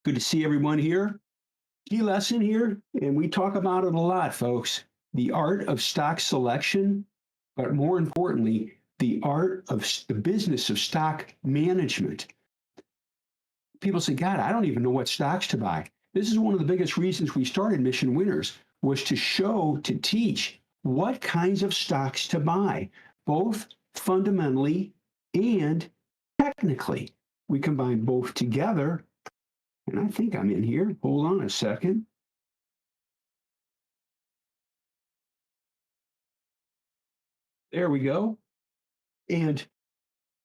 Good to see everyone here. Key lesson here, and we talk about it a lot, folks. The art of stock selection, but more importantly, the art of the business of stock management. People say, God, I don't even know what stocks to buy. This is one of the biggest reasons we started Mission Winners, was to show, to teach what kinds of stocks to buy, both fundamentally and technically. We combine both together. And I think I'm in here. Hold on a second. There we go. And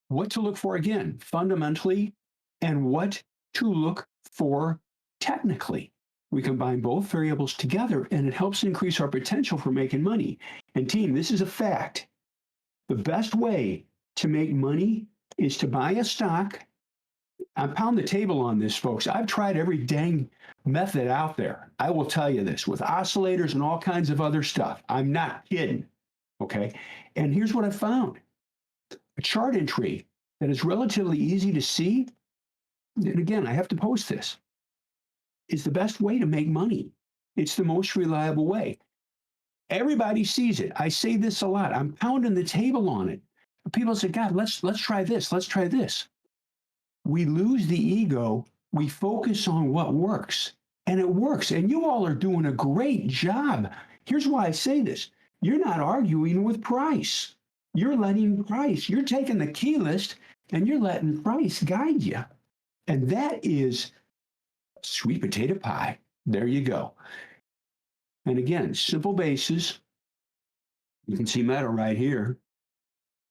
what to look for again, fundamentally, and what to look for technically. We combine both variables together, and it helps increase our potential for making money. And team, this is a fact. The best way to make money is to buy a stock. I pound the table on this, folks. I've tried every dang method out there. I will tell you this, with oscillators and all kinds of other stuff. I'm not kidding, okay? And here's what I found. A chart entry that is relatively easy to see, and again, I have to post this, is the best way to make money. It's the most reliable way. Everybody sees it. I say this a lot. I'm pounding the table on it. People say, God, let's try this. Let's try this. We lose the ego. We focus on what works, and it works. And you all are doing a great job. Here's why I say this. You're not arguing with price. You're letting price. You're taking the key list and you're letting price guide you. And that is sweet potato pie. There you go. And again, simple basis. You can see metal right here,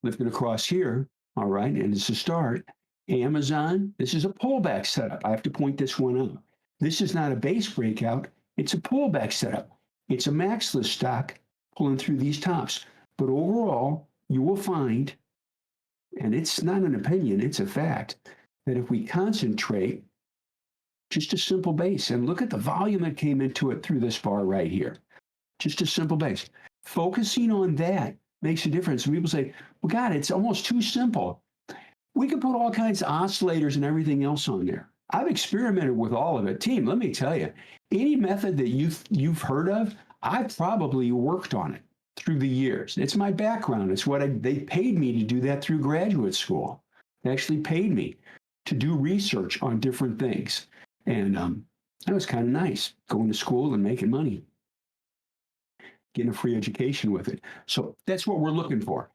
lifted across here. All right, and it's a start. Amazon, this is a pullback setup. I have to point this one out. This is not a base breakout. It's a pullback setup. It's a max list stock pulling through these tops. But overall, you will find, and it's not an opinion, it's a fact, that if we concentrate just a simple base, and look at the volume that came into it through this bar right here, just a simple base. Focusing on that makes a difference. People say, well, God, it's almost too simple. We could put all kinds of oscillators and everything else on there. I've experimented with all of it. Team, let me tell you, any method that you've heard of, I've probably worked on it through the years. It's my background. It's what they paid me to do that through graduate school. They actually paid me to do research on different things. And that was kind of nice, going to school and making money, getting a free education with it. So that's what we're looking for.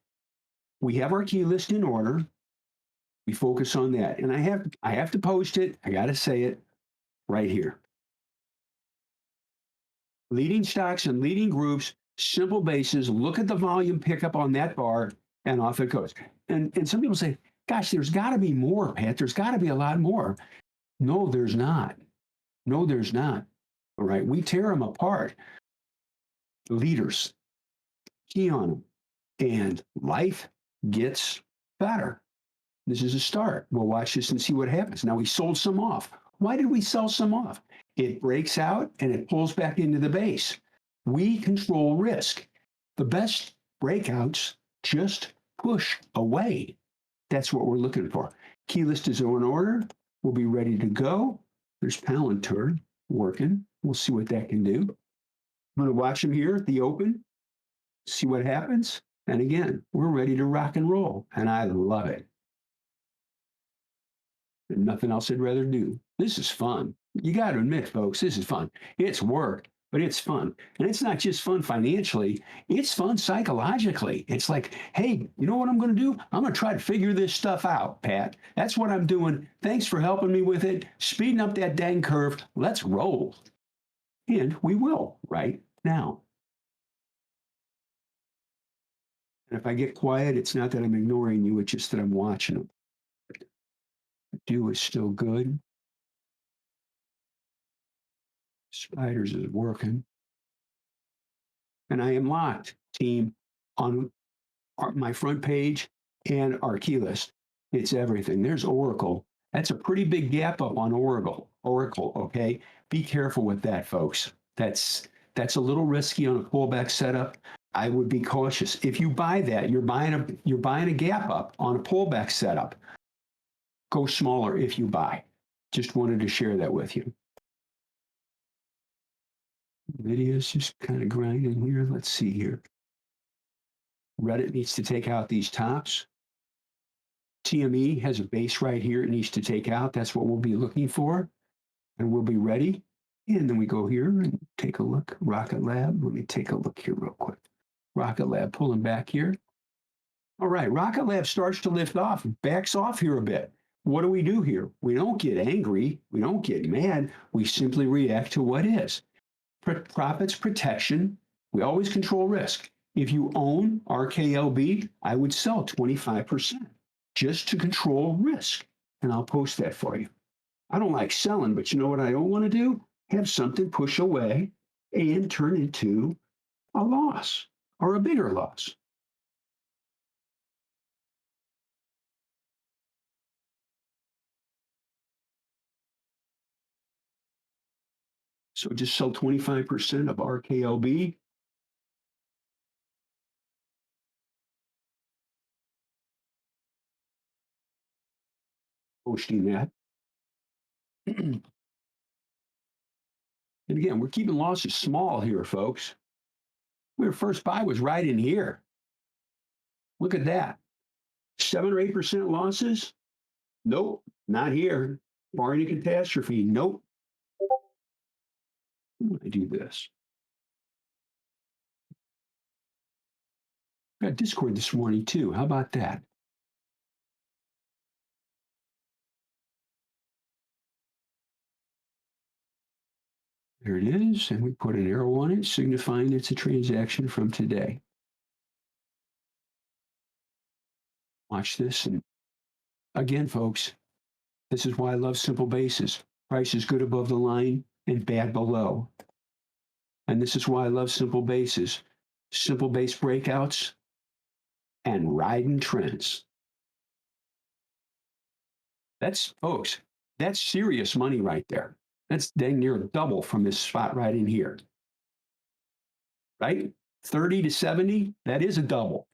We have our key list in order. We focus on that. And I have to post it. I got to say it right here. Leading stocks and leading groups, simple bases, look at the volume pickup on that bar, and off it goes. And some people say, gosh, there's got to be more, Pat. There's got to be a lot more. No, there's not. No, there's not. All right. We tear them apart. Leaders, key on them, and life gets better. This is a start. We'll watch this and see what happens. Now, we sold some off. Why did we sell some off? It breaks out and it pulls back into the base. We control risk. The best breakouts just push away. That's what we're looking for. Key list is in order. We'll be ready to go. There's Palantir working. We'll see what that can do. I'm going to watch them here at the open, see what happens. And again, we're ready to rock and roll. And I love it. And nothing else I'd rather do. This is fun. You got to admit, folks, this is fun. It's work, but it's fun. And it's not just fun financially. It's fun psychologically. It's like, hey, you know what I'm going to do? I'm going to try to figure this stuff out, Pat. That's what I'm doing. Thanks for helping me with it. Speeding up that dang curve. Let's roll. And we will right now. And if I get quiet, it's not that I'm ignoring you. It's just that I'm watching them. Do is still good. Spiders is working. And I am locked, team, on my front page and our key list. It's everything. There's Oracle. That's a pretty big gap up on Oracle, okay? Be careful with that, folks. That's a little risky on a pullback setup. I would be cautious. If you buy that, you're buying a gap up on a pullback setup. Go smaller if you buy. Just wanted to share that with you. Video's just kind of grinding here. Let's see here. Reddit needs to take out these tops. TME has a base right here it needs to take out. That's what we'll be looking for. And we'll be ready. And then we go here and take a look. Rocket Lab. Let me take a look here real quick. Rocket Lab pulling back here. All right, Rocket Lab starts to lift off, backs off here a bit. What do we do here? We don't get angry. We don't get mad. We simply react to what is. Profits protection. We always control risk. If you own RKLB, I would sell 25% just to control risk. And I'll post that for you. I don't like selling, but you know what I don't want to do? Have something push away and turn into a loss or a bigger loss. So just sell 25% of RKLB. Posting that. And again, we're keeping losses small here, folks. Our first buy was right in here. Look at that. 7 or 8% losses? Nope, not here. Barring a catastrophe, nope. I do this. Got Discord this morning too. How about that? There it is, and we put an arrow on it, signifying it's a transaction from today. Watch this, and again, folks, this is why I love simple basis. Price is good above the line and bad below. And this is why I love simple bases. Simple base breakouts and riding trends. That's, folks, that's serious money right there. That's dang near double from this spot right in here. Right? 30 to 70, that is a double.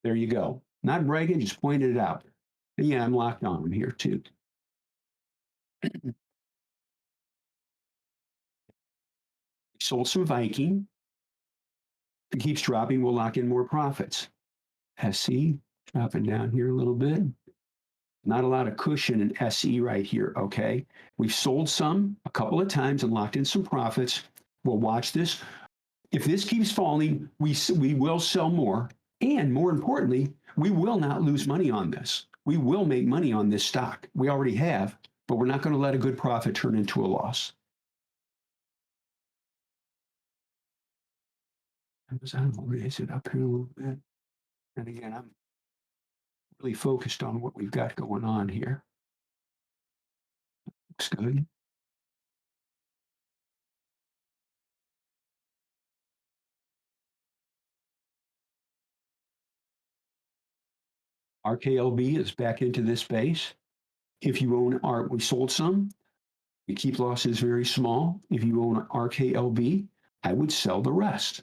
There you go. Not bragging, just pointed it out. And yeah, I'm locked on them here too. Sold some Viking. If it keeps dropping, we'll lock in more profits. SE dropping down here a little bit. Not a lot of cushion in SE right here, okay? We've sold some a couple of times and locked in some profits. We'll watch this. If this keeps falling, we will sell more. And more importantly, we will not lose money on this. We will make money on this stock. We already have, but we're not going to let a good profit turn into a loss. I'm going to raise it up here a little bit. And again, I'm really focused on what we've got going on here. Looks good. RKLB is back into this space. If you own ARK, we sold some. We keep losses very small. If you own RKLB, I would sell the rest.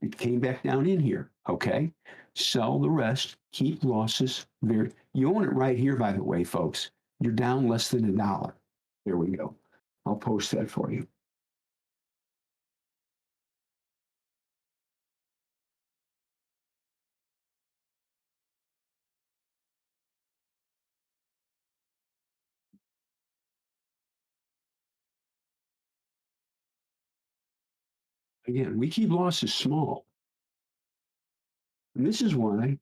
It came back down in here, okay? Sell the rest, keep losses very, you own it right here, by the way, folks. You're down less than $1. There we go. I'll post that for you. Again, we keep losses small. And this is why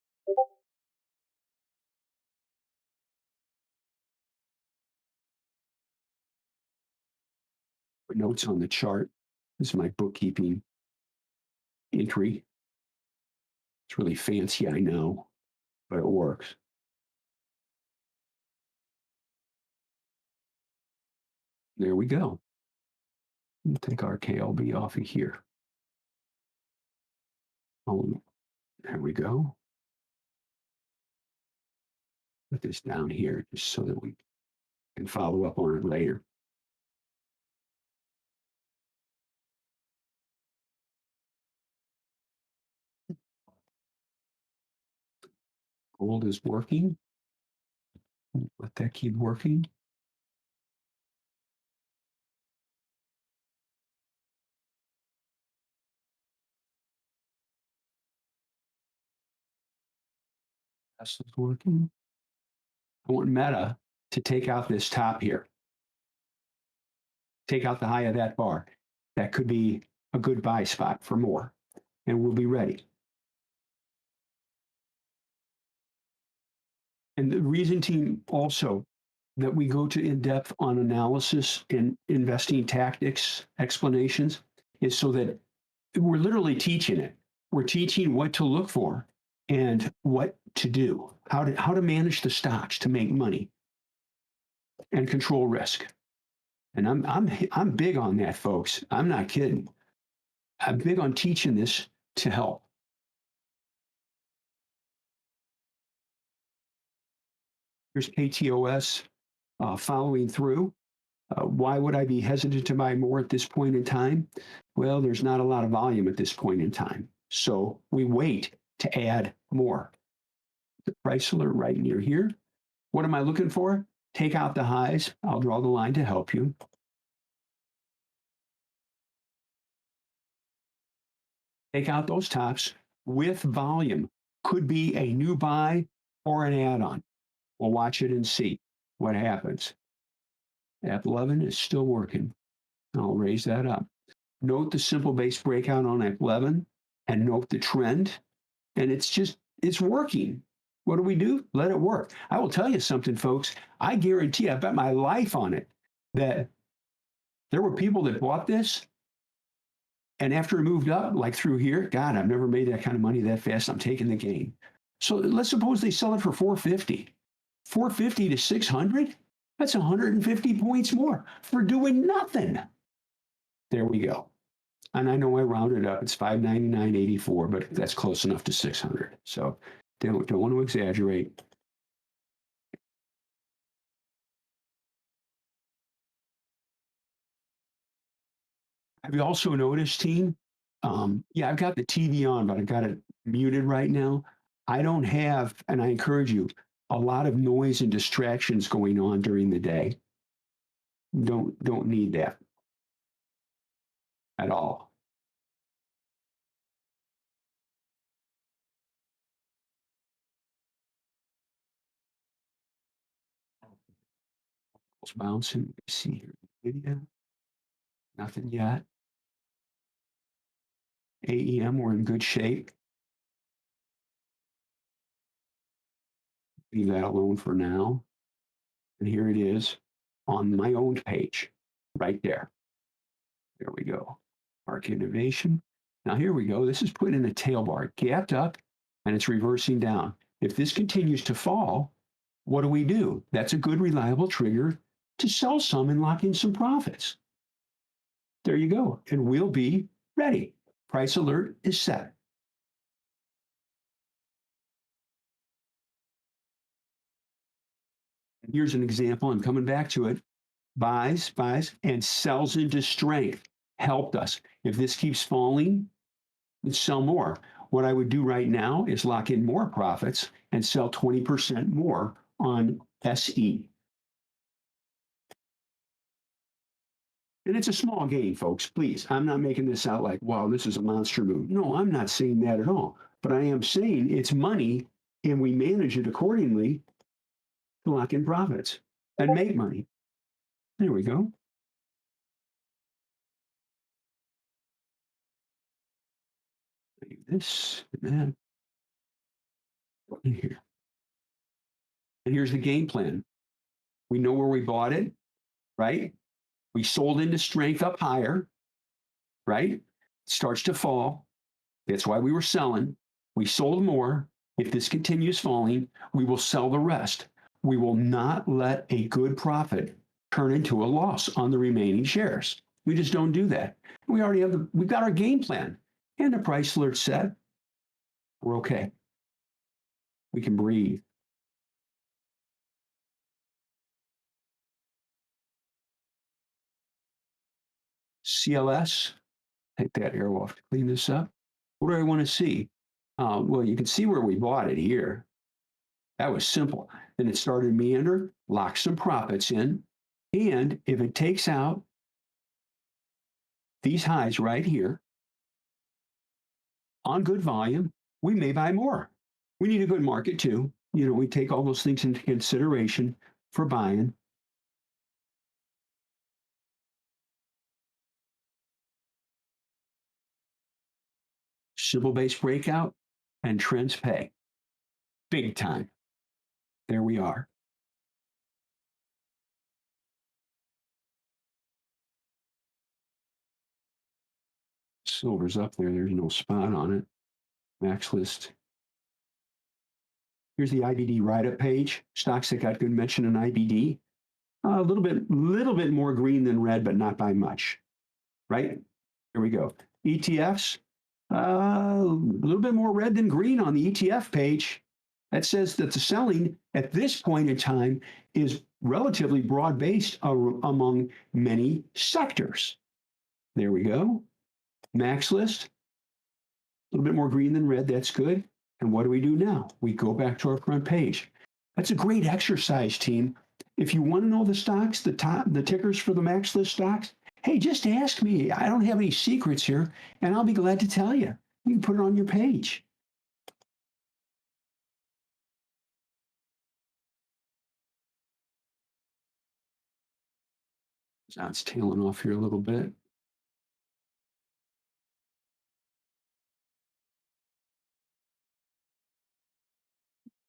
notes on the chart. This is my bookkeeping entry. It's really fancy, I know, but it works. There we go. We'll take our KLB off of here. Oh, there we go. Put this down here just so that we can follow up on it later. Gold is working. Let that keep working. This is working. I want Meta to take out this top here. Take out the high of that bar. That could be a good buy spot for more, and we'll be ready. And the reason, team, also that we go to in-depth on analysis and investing tactics explanations is so that we're literally teaching it. We're teaching what to look for and what to do, how to manage the stocks to make money and control risk. And I'm big on that, folks. I'm not kidding. I'm big on teaching this to help. Here's KTOS following through. Why would I be hesitant to buy more at this point in time? Well, there's not a lot of volume at this point in time. So we wait to add more. The price alert right near here. What am I looking for? Take out the highs. I'll draw the line to help you. Take out those tops with volume. Could be a new buy or an add-on. We'll watch it and see what happens. Applovin is still working. I'll raise that up. Note the simple base breakout on Applovin and note the trend. And it's working. What do? Let it work. I will tell you something, folks. I guarantee, I bet my life on it, that there were people that bought this, and after it moved up, like through here, God, I've never made that kind of money that fast. I'm taking the gain. So let's suppose they sell it for 450. 450 to 600? That's 150 points more for doing nothing. There we go. And I know I rounded up. It's 599.84, but that's close enough to 600. So don't want to exaggerate. Have you also noticed, team? Yeah, I've got the TV on, but I've got it muted right now. I don't have, and I encourage you, a lot of noise and distractions going on during the day. Don't need that at all. It's bouncing. Let's see here. Video. Nothing yet. AEM, we're in good shape. Leave that alone for now. And here it is on my own page, right there. There we go. ARK Innovation. Now here we go. This is put in a tail bar, gapped up, and it's reversing down. If this continues to fall, what do? That's a good, reliable trigger to sell some and lock in some profits. There you go. And we'll be ready. Price alert is set. Here's an example. I'm coming back to it. Buys, and sells into strength. Helped us. If this keeps falling, let's sell more. What I would do right now is lock in more profits and sell 20% more on SE. And it's a small gain, folks. Please, I'm not making this out like, wow, this is a monster move. No, I'm not saying that at all. But I am saying it's money and we manage it accordingly to lock in profits and make money. There we go. This and that. Here. And here's the game plan. We know where we bought it, right? We sold into strength up higher, right? It starts to fall. That's why we were selling. We sold more. If this continues falling, we will sell the rest. We will not let a good profit turn into a loss on the remaining shares. We just don't do that. We already have we've got our game plan and the price alert set. We're okay. We can breathe. CLS, take that arrow off to clean this up. What do I want to see? Well, you can see where we bought it here. That was simple. Then it started to meander, lock some profits in, and if it takes out these highs right here on good volume, we may buy more. We need a good market too. we take all those things into consideration for buying. Symbol-based breakout and trends pay. Big time. There we are. Silver's up there. There's no spot on it. Max list. Here's the IBD write-up page. Stocks that got good mention in IBD. A little bit more green than red, but not by much. Right? Here we go. ETFs. A little bit more red than green on the ETF page. That says that the selling at this point in time is relatively broad-based among many sectors. There we go. Max list, a little bit more green than red. That's good. And what do we do now? We go back to our front page. That's a great exercise, team. If you want to know the stocks, the tickers for the max list stocks, hey, just ask me. I don't have any secrets here, and I'll be glad to tell you. You can put it on your page. Now it's tailing off here a little bit.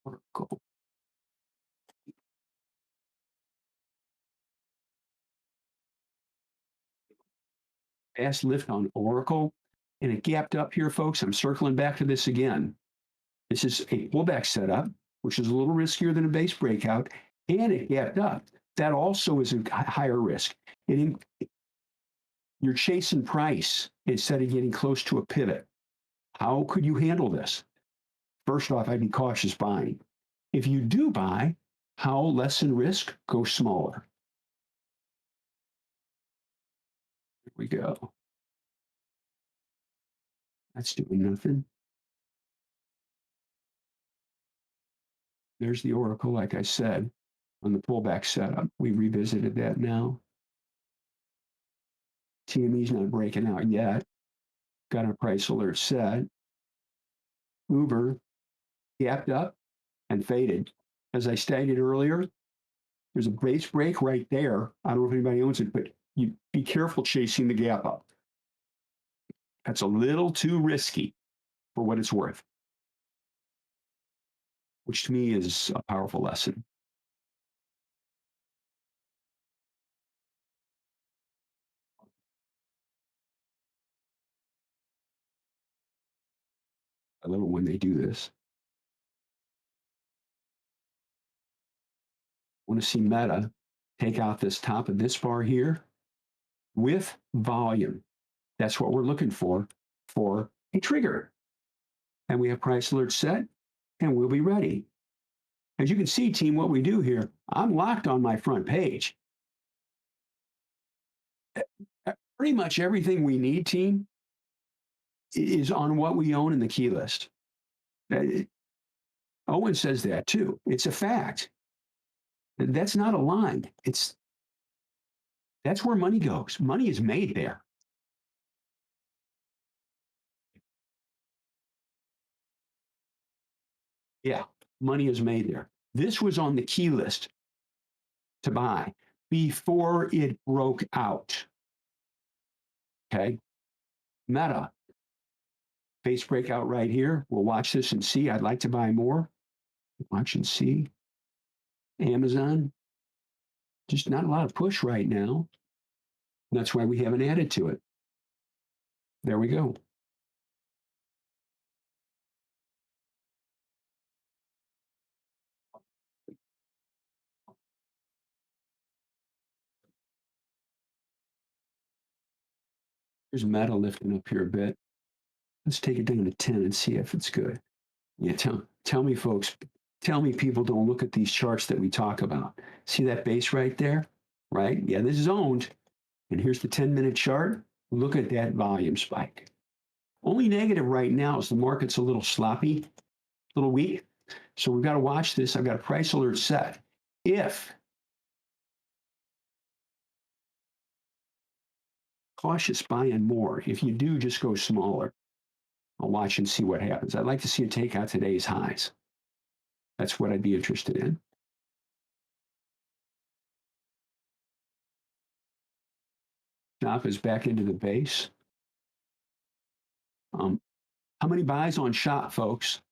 Oracle. Fast lift on Oracle, and it gapped up here, folks. I'm circling back to this again. This is a pullback setup, which is a little riskier than a base breakout, and it gapped up. That also is a higher risk. You're chasing price instead of getting close to a pivot. How could you handle this? First off, I'd be cautious buying. If you do buy, how lessen risk? Go smaller. Here we go. That's doing nothing. There's the Oracle, like I said, on the pullback setup. We revisited that now. TME's not breaking out yet. Got a price alert set. Uber gapped up and faded. As I stated earlier, there's a base break right there. I don't know if anybody owns it, but you be careful chasing the gap up. That's a little too risky for what it's worth, which to me is a powerful lesson. I love it when they do this. I want to see Meta take out this top of this bar here with volume. That's what we're looking for a trigger. And we have price alert set, and we'll be ready. As you can see, team, what we do here, I'm locked on my front page. Pretty much everything we need, team, is on what we own in the key list. Owen says that too. It's a fact. That's not a line. That's where money goes. Money is made there. Yeah, money is made there. This was on the key list to buy before it broke out. Okay. Meta, base breakout right here. We'll watch this and see. I'd like to buy more. Watch and see. Amazon, just not a lot of push right now. That's why we haven't added to it. There we go. Here's Meta lifting up here a bit. Let's take it down to 10 and see if it's good. Yeah, tell me, folks. Tell me people don't look at these charts that we talk about. See that base right there? Right? Yeah, this is owned. And here's the 10-minute chart. Look at that volume spike. Only negative right now is the market's a little sloppy, a little weak. So we've got to watch this. I've got a price alert set. If cautious buying more, if you do, just go smaller. I'll watch and see what happens. I'd like to see it take out today's highs. That's what I'd be interested in. Shop is back into the base. How many buys on Shop, folks?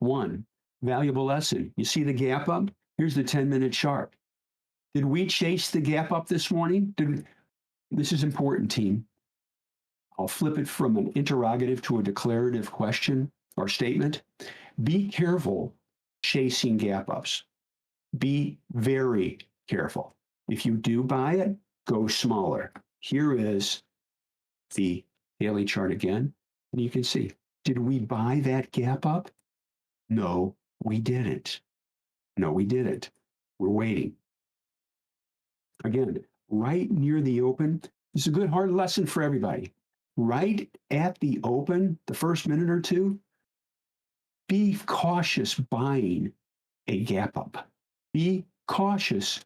One. Valuable lesson. You see the gap up? Here's the 10-minute chart. Did we chase the gap up this morning? This is important, team. I'll flip it from an interrogative to a declarative question or statement. Be careful chasing gap ups. Be very careful. If you do buy it, go smaller. Here is the daily chart again, and you can see, did we buy that gap up? No, we didn't. No, we didn't. We're waiting. Again, right near the open, this is a good hard lesson for everybody. Right at the open, the first minute or two, be cautious buying a gap up. Be cautious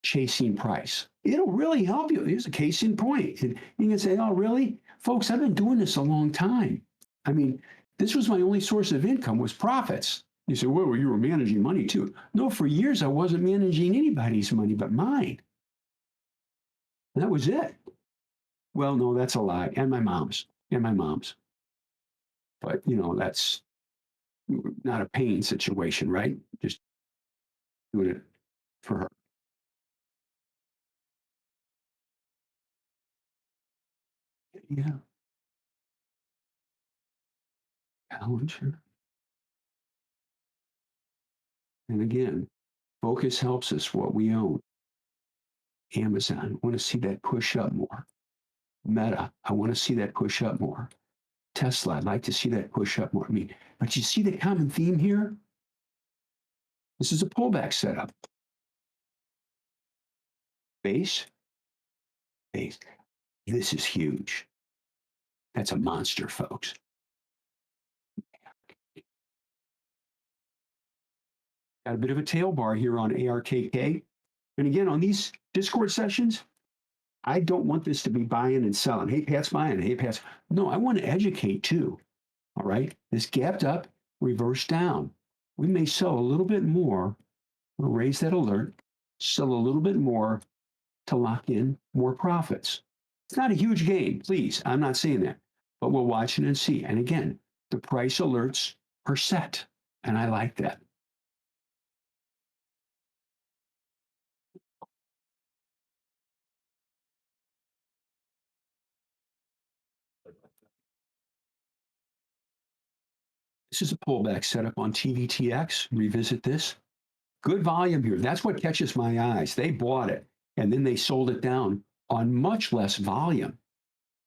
chasing price. It'll really help you. Here's a case in point. And you can say, oh, really? Folks, I've been doing this a long time. I mean, this was my only source of income was profits. You say, well, you were managing money too. No, for years I wasn't managing anybody's money but mine. That was it. Well, no, that's a lie. And my mom's. But, that's not a pain situation, right? Just doing it for her. Yeah. Palantir. And again, focus helps us what we own. Amazon, I want to see that push up more. Meta, I want to see that push up more. Tesla, I'd like to see that push up more. But you see the common theme here? This is a pullback setup. Base. This is huge. That's a monster, folks. Got a bit of a tail bar here on ARKK. And again, on these Discord sessions, I don't want this to be buying and selling. Hey, Pat's buying. Hey, Pat's. No, I want to educate too. All right. This gapped up, reversed down. We may sell a little bit more. We'll raise that alert, sell a little bit more to lock in more profits. It's not a huge gain, please. I'm not saying that, but we'll watch it and see. And again, the price alerts are set, and I like that. This is a pullback setup on TVTX. Revisit this. Good volume here. That's what catches my eyes. They bought it and then they sold it down on much less volume.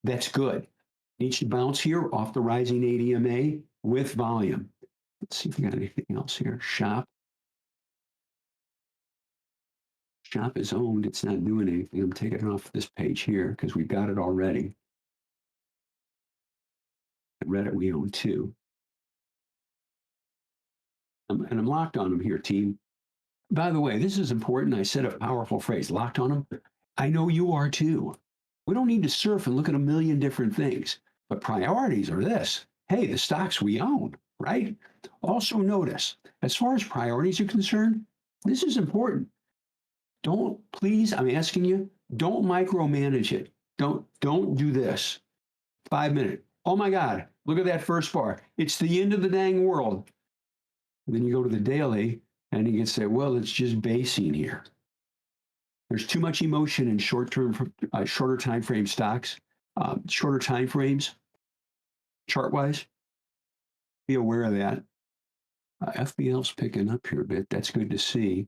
That's good. Needs to bounce here off the rising ADMA with volume. Let's see if we got anything else here. Shop. Shop is owned. It's not doing anything. I'm taking it off this page here because we've got it already. At Reddit, we own two. And I'm locked on them here, team. By the way, this is important. I said a powerful phrase, locked on them. I know you are too. We don't need to surf and look at a million different things, but priorities are this. Hey, the stocks we own, right? Also notice, as far as priorities are concerned, this is important. Don't, please, I'm asking you, don't micromanage it. Don't do this. 5 minute. Oh my God, look at that first bar. It's the end of the dang world. And then you go to the daily and you can say, well, it's just basing here. There's too much emotion in shorter time frame stocks, shorter time frames, chart-wise. Be aware of that. FBL's picking up here a bit. That's good to see.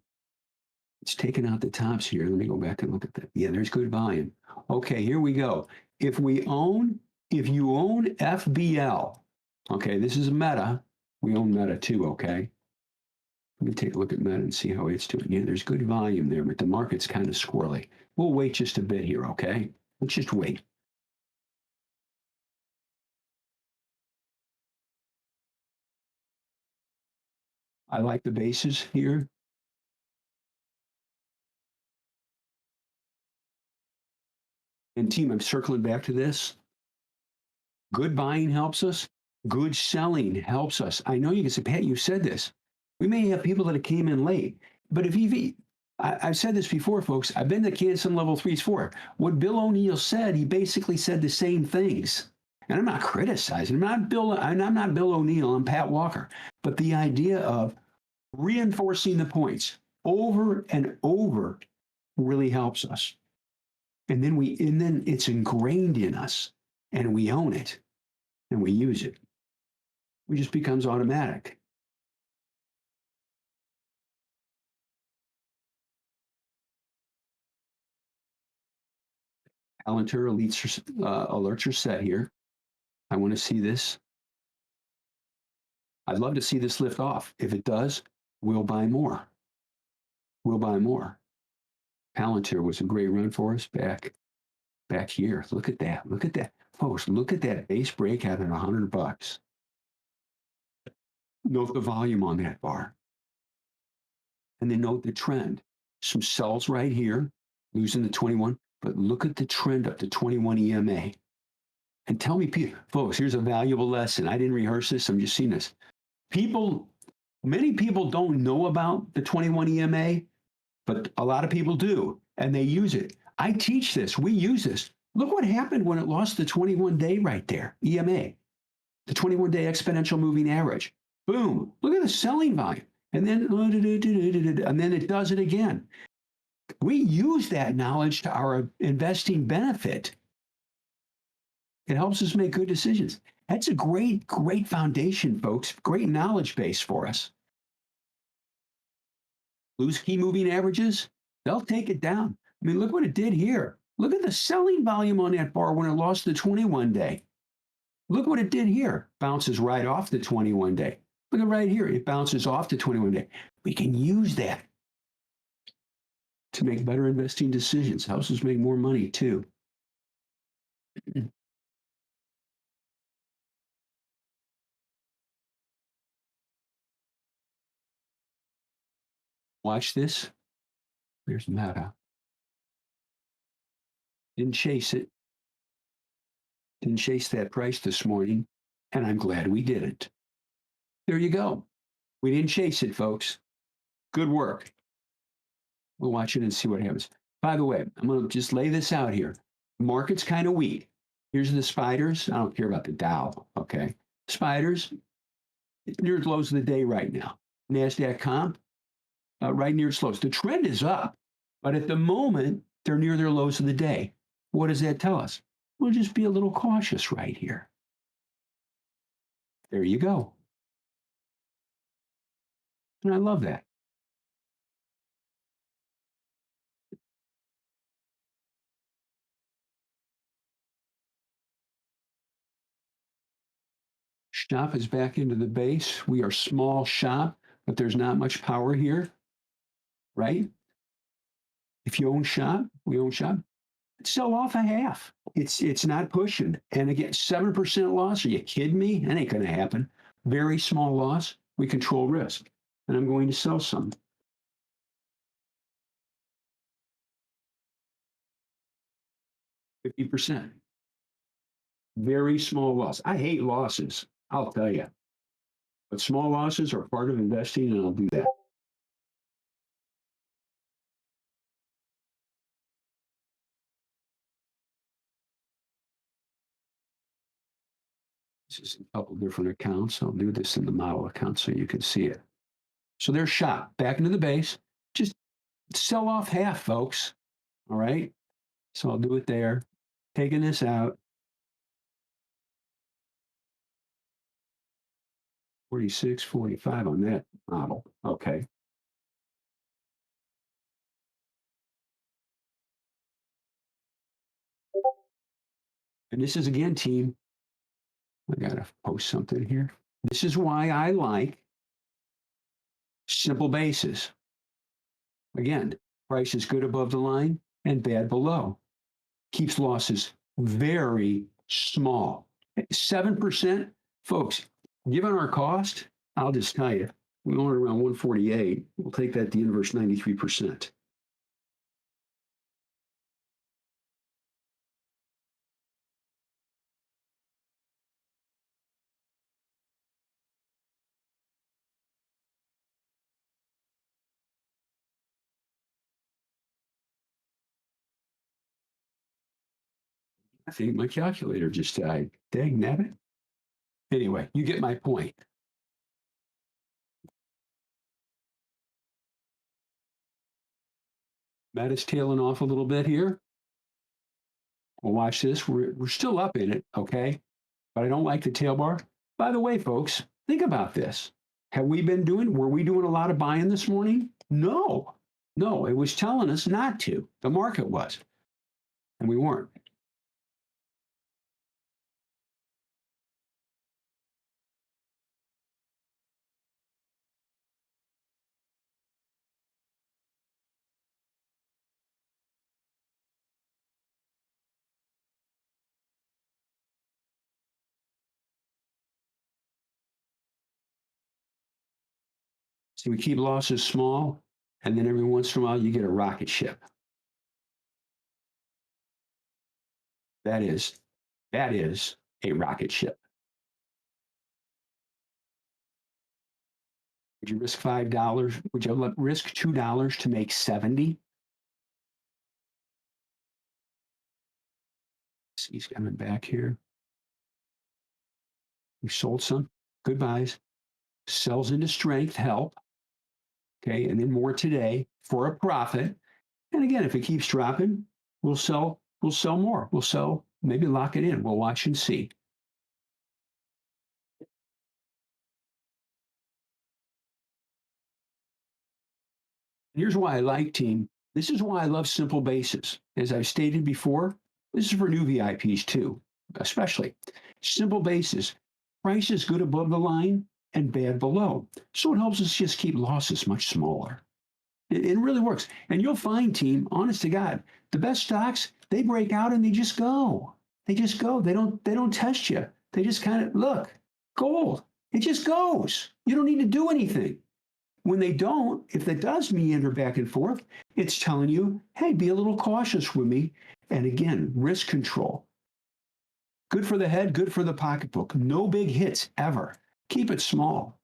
It's taking out the tops here. Let me go back and look at that. Yeah, there's good volume. Okay, here we go. If you own FBL, okay, this is a Meta. We own Meta too, okay? Let me take a look at Meta and see how it's doing. Yeah, there's good volume there, but the market's kind of squirrely. We'll wait just a bit here, okay? Let's just wait. I like the bases here. And team, I'm circling back to this. Good buying helps us. Good selling helps us. I know you can say, Pat, you said this. We may have people that came in late, but if I've said this before, folks, I've been to Canson level 3s for. What Bill O'Neill said, he basically said the same things. And I'm not criticizing. I'm not Bill O'Neill. I'm Pat Walker. But the idea of reinforcing the points over and over really helps us. And then it's ingrained in us, and we own it, and we use it. It just becomes automatic. Palantir alerts are set here. I want to see this. I'd love to see this lift off. If it does, we'll buy more. We'll buy more. Palantir was a great run for us back here. Look at that. Look at that. Folks, look at that base breakout at $100. Note the volume on that bar. And then note the trend. Some sells right here, losing the 21, but look at the trend up to 21 EMA. And tell me, folks, here's a valuable lesson. I didn't rehearse this. I'm just seeing this. Many people don't know about the 21 EMA, but a lot of people do, and they use it. I teach this. We use this. Look what happened when it lost the 21-day right there, EMA, the 21-day exponential moving average. Boom. Look at the selling volume. And then it does it again. We use that knowledge to our investing benefit. It helps us make good decisions. That's a great, great foundation, folks. Great knowledge base for us. Lose key moving averages, they'll take it down. I mean, look what it did here. Look at the selling volume on that bar when it lost the 21-day. Look what it did here. Bounces right off the 21-day. Look at right here. It bounces off the 21-day. We can use that to make better investing decisions. Helps us make more money too. Watch this. There's Meta. Didn't chase it. Didn't chase that price this morning, and I'm glad we didn't. There you go. We didn't chase it, folks. Good work. We'll watch it and see what happens. By the way, I'm going to just lay this out here. The market's kind of weak. Here's the spiders. I don't care about the Dow, okay? Spiders, near its lows of the day right now. NASDAQ comp, right near its lows. The trend is up, but at the moment, they're near their lows of the day. What does that tell us? We'll just be a little cautious right here. There you go. And I love that. Shop is back into the base. We are small shop, but there's not much power here, right? If you own shop, we own shop. Sell off a half. It's not pushing. And again, 7% loss. Are you kidding me? That ain't going to happen. Very small loss. We control risk. And I'm going to sell some. %. Very small loss. I hate losses. I'll tell you. But small losses are part of investing, and I'll do that. This is a couple different accounts. I'll do this in the model account so you can see it. So there's shop back into the base. Just sell off half, folks. All right. So I'll do it there. Taking this out. 46, 45 on that model. Okay. And this is again, team. I got to post something here. This is why I like simple bases. Again, price is good above the line and bad below. Keeps losses very small. 7%, folks, given our cost, I'll just tell you, we own it around 148. We'll take that to inverse 93%. I think my calculator just died. Dang nabbit. Anyway, you get my point. Meta's tailing off a little bit here. Well, watch this. We're still up in it, okay? But I don't like the tail bar. By the way, folks, think about this. Were we doing a lot of buying this morning? No, no, it was telling us not to. The market was, and we weren't. So we keep losses small, and then every once in a while you get a rocket ship. That is a rocket ship. Would you risk $5? Would you risk $2 to make 70? He's coming back here. We sold some. Good buys. Sells into strength, help. Okay, and then more today for a profit. And again, if it keeps dropping, we'll sell more. We'll sell, maybe lock it in. We'll watch and see. Here's why I like team. This is why I love simple basis. As I've stated before, this is for new VIPs too, especially. Simple basis. Price is good above the line and bad below. So it helps us just keep losses much smaller. It really works. And you'll find, team, honest to God, the best stocks, they break out and they just go. They just go. They don't test you. They just kind of look, gold. It just goes. You don't need to do anything. When they don't, if it does meander back and forth, it's telling you, hey, be a little cautious with me. And again, risk control. Good for the head, good for the pocketbook. No big hits ever. Keep it small.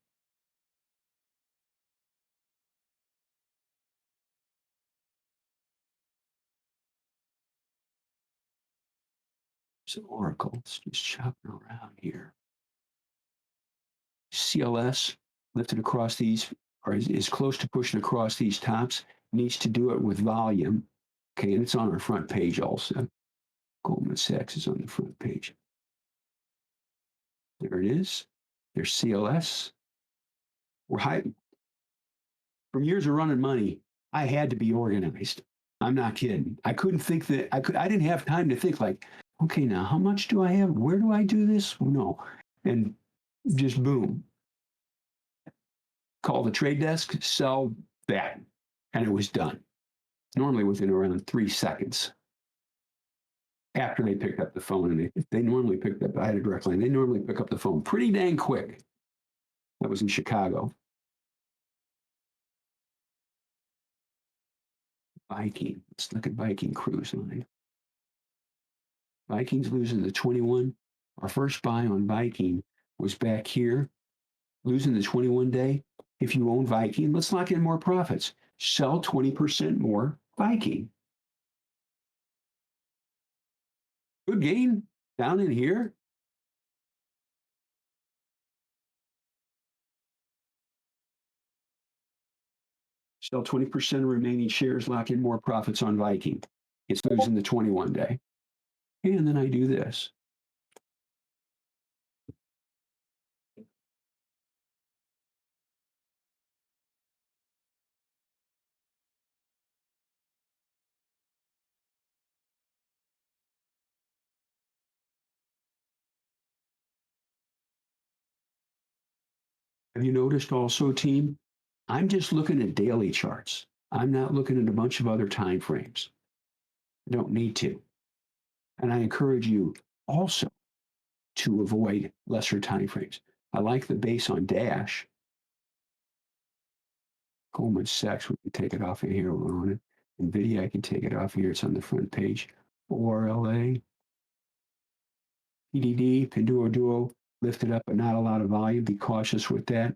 So Oracle, let's just chopping around here. CLS lifted across these, or is close to pushing across these tops, needs to do it with volume. Okay, and it's on our front page also. Goldman Sachs is on the front page. There it is. There's CLS. We're high. From years of running money, I had to be organized. I'm not kidding. I couldn't think that I didn't have time to think like, okay, now how much do I have? Where do I do this? No. And just boom. Call the trade desk, sell that. And it was done. Normally within around 3 seconds. After they picked up the phone, and they normally picked up, I had a direct line, they normally pick up the phone pretty dang quick. That was in Chicago. Viking. Let's look at Viking cruise line. Viking's losing the 21. Our first buy on Viking was back here, losing the 21 day. If you own Viking, let's lock in more profits. Sell 20% more Viking. Good gain down in here. Sell 20% of remaining shares, lock in more profits on Viking. It's losing the 21 day. And then I do this. Have you noticed also, team? I'm just looking at daily charts. I'm not looking at a bunch of other time frames. I don't need to. And I encourage you also to avoid lesser time frames. I like the base on Dash. Goldman Sachs, we can take it off of here. We're on it. NVIDIA, I can take it off here. It's on the front page. ORLA, PDD, Pinduoduo, lifted up, but not a lot of volume. Be cautious with that.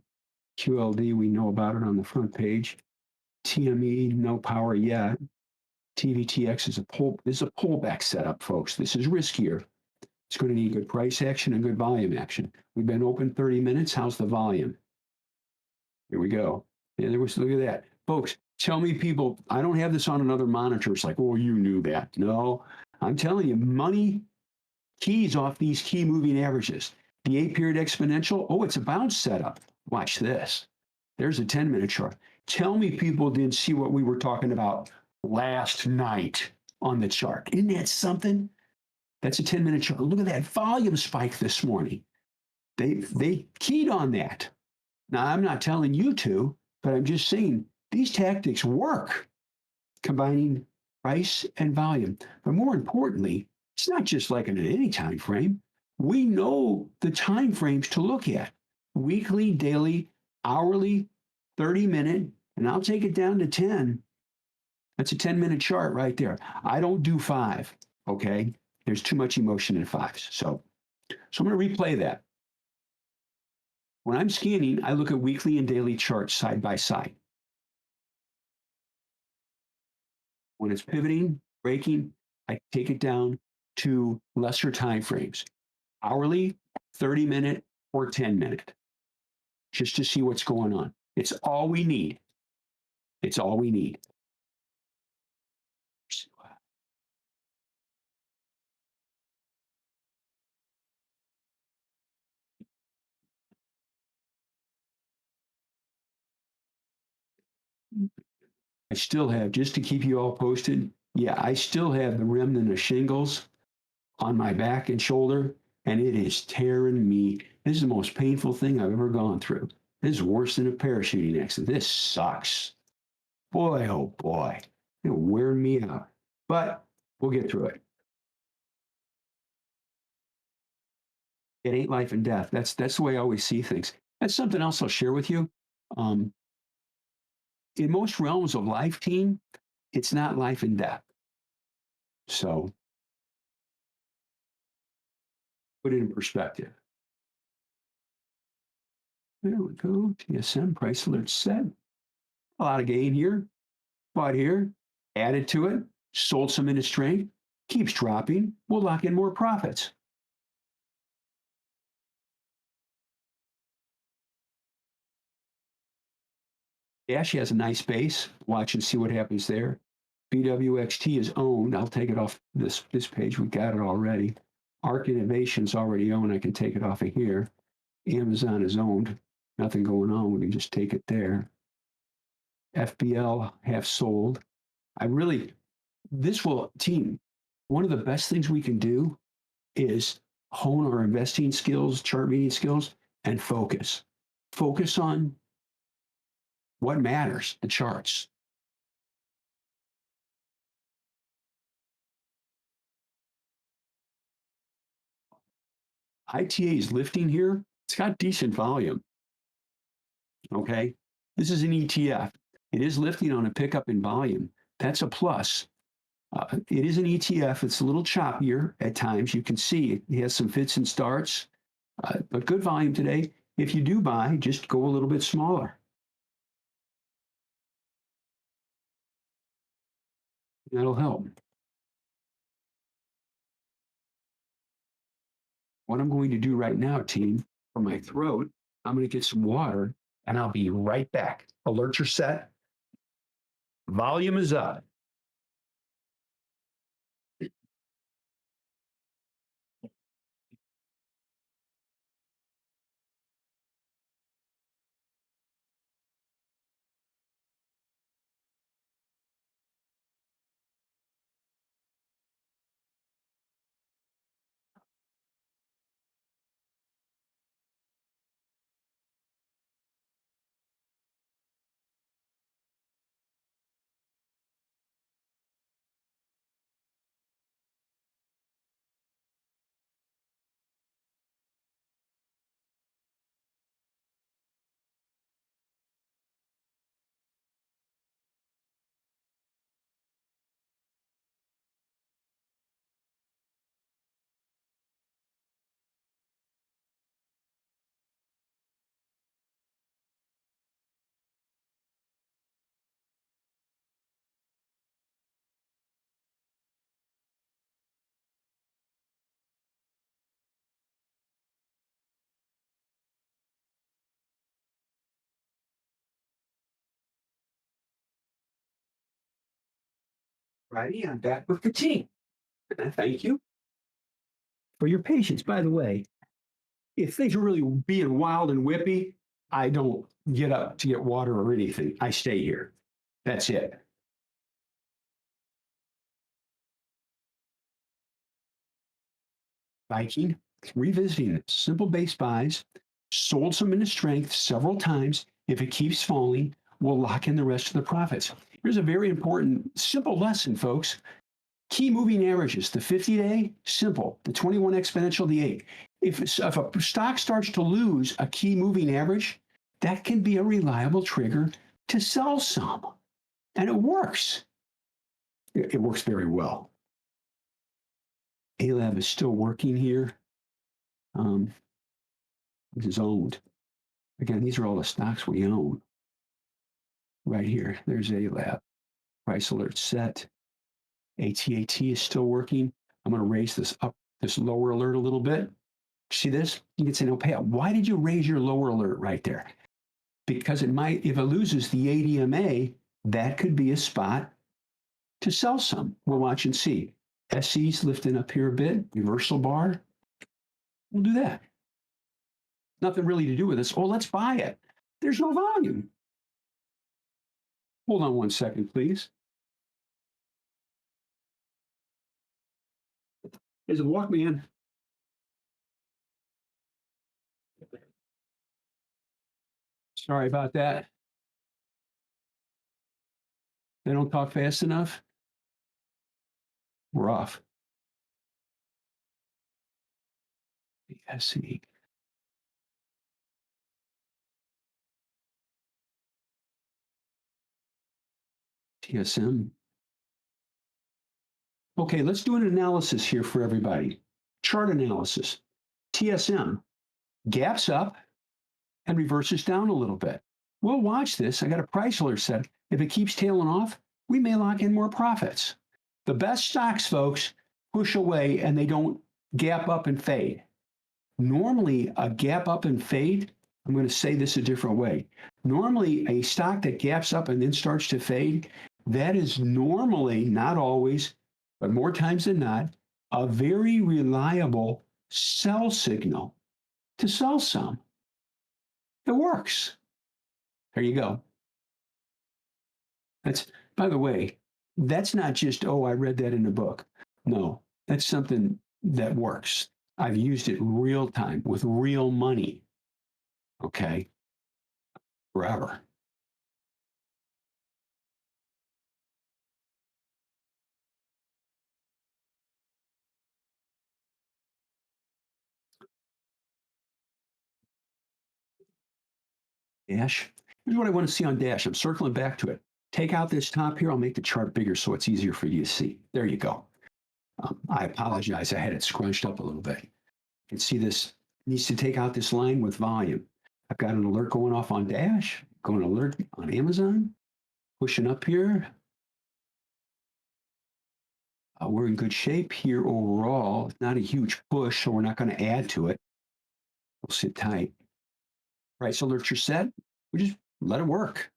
QLD, we know about it on the front page. TME, no power yet. TVTX is a pullback setup, folks. This is riskier. It's going to need good price action and good volume action. We've been open 30 minutes. How's the volume? Here we go. And there was, look at that. Folks, tell me people, I don't have this on another monitor. It's like, oh, you knew that. No, I'm telling you, money keys off these key moving averages. The 8-period exponential, oh, it's a bounce setup. Watch this. There's a 10-minute chart. Tell me people didn't see what we were talking about last night on the chart. Isn't that something? That's a 10-minute chart. Look at that volume spike this morning. They keyed on that. Now, I'm not telling you to, but I'm just saying these tactics work, combining price and volume. But more importantly, it's not just like in any time frame. We know the time frames to look at: weekly, daily, hourly, 30-minute, and I'll take it down to 10. That's a 10-minute chart right there. I don't do 5, okay? There's too much emotion in 5s. So I'm going to replay that. When I'm scanning, I look at weekly and daily charts side by side. When it's pivoting, breaking, I take it down to lesser time frames: hourly, 30-minute, or 10-minute, just to see what's going on. It's all we need. It's all we need. I still have, just to keep you all posted, yeah, I still have the remnant of shingles on my back and shoulder, and it is tearing me. This is the most painful thing I've ever gone through. This is worse than a parachuting accident. This sucks. Boy, oh boy, it'll wear me out. But we'll get through it. It ain't life and death. That's the way I always see things. That's something else I'll share with you. Um, in most realms of life, team, it's not life and death. So put it in perspective. There we go. TSM price alert set. A lot of gain here. Bought here. Added to it. Sold some into strength. Keeps dropping. We'll lock in more profits. Yeah, she has a nice base. Watch and see what happens there. BWXT is owned. I'll take it off this page. We got it already. ARK Innovation's already owned. I can take it off of here. Amazon is owned. Nothing going on. We can just take it there. FBL half sold. This will, team, one of the best things we can do is hone our investing skills, chart reading skills, and focus. Focus on what matters, the charts. ITA is lifting here. It's got decent volume. Okay. This is an ETF. It is lifting on a pickup in volume. That's a plus. It is an ETF. It's a little choppier at times. You can see it has some fits and starts, but good volume today. If you do buy, just go a little bit smaller. That'll help. What I'm going to do right now, team, for my throat, I'm going to get some water and I'll be right back. Alerts are set. Volume is up. Righty, I'm back with the team. Thank you for your patience. By the way, if things are really being wild and whippy, I don't get up to get water or anything. I stay here. That's it. Viking, revisiting simple base buys, sold some into strength several times. If it keeps falling, we'll lock in the rest of the profits. Here's a very important, simple lesson, folks. Key moving averages, the 50-day, simple. The 21 exponential, the 8. If a stock starts to lose a key moving average, that can be a reliable trigger to sell some. And it works. It works very well. ALAB is still working here. This is owned. Again, these are all the stocks we own. Right here, there's ALAB. Price alert set. ATAT is still working. I'm going to raise this up, this lower alert a little bit. See this? You can say, no, payout. Why did you raise your lower alert right there? Because it might, if it loses the ADMA, that could be a spot to sell some. We'll watch and see. SE's lifting up here a bit, reversal bar. We'll do that. Nothing really to do with this. Oh, let's buy it. There's no volume. Hold on one second, please. Is it Walkman? Sorry about that. They don't talk fast enough. We're off. SE. TSM. Okay, let's do an analysis here for everybody. Chart analysis. TSM gaps up and reverses down a little bit. We'll watch this. I got a price alert set. If it keeps tailing off, we may lock in more profits. The best stocks, folks, push away and they don't gap up and fade. Normally, a gap up and fade, I'm going to say this a different way. Normally, a stock that gaps up and then starts to fade, that is normally, not always, but more times than not, a very reliable sell signal to sell some. It works. There you go. That's, by the way, that's not just, oh, I read that in a book. No, that's something that works. I've used it real time with real money. Okay. Forever. Dash. Here's what I want to see on Dash. I'm circling back to it. Take out this top here. I'll make the chart bigger so it's easier for you to see. There you go. I apologize. I had it scrunched up a little bit. You can see this needs to take out this line with volume. I've got an alert going off on Dash, going alert on Amazon, pushing up here. We're in good shape here overall. It's not a huge push, so we're not going to add to it. We'll sit tight. Price alerts are set. We just let it work.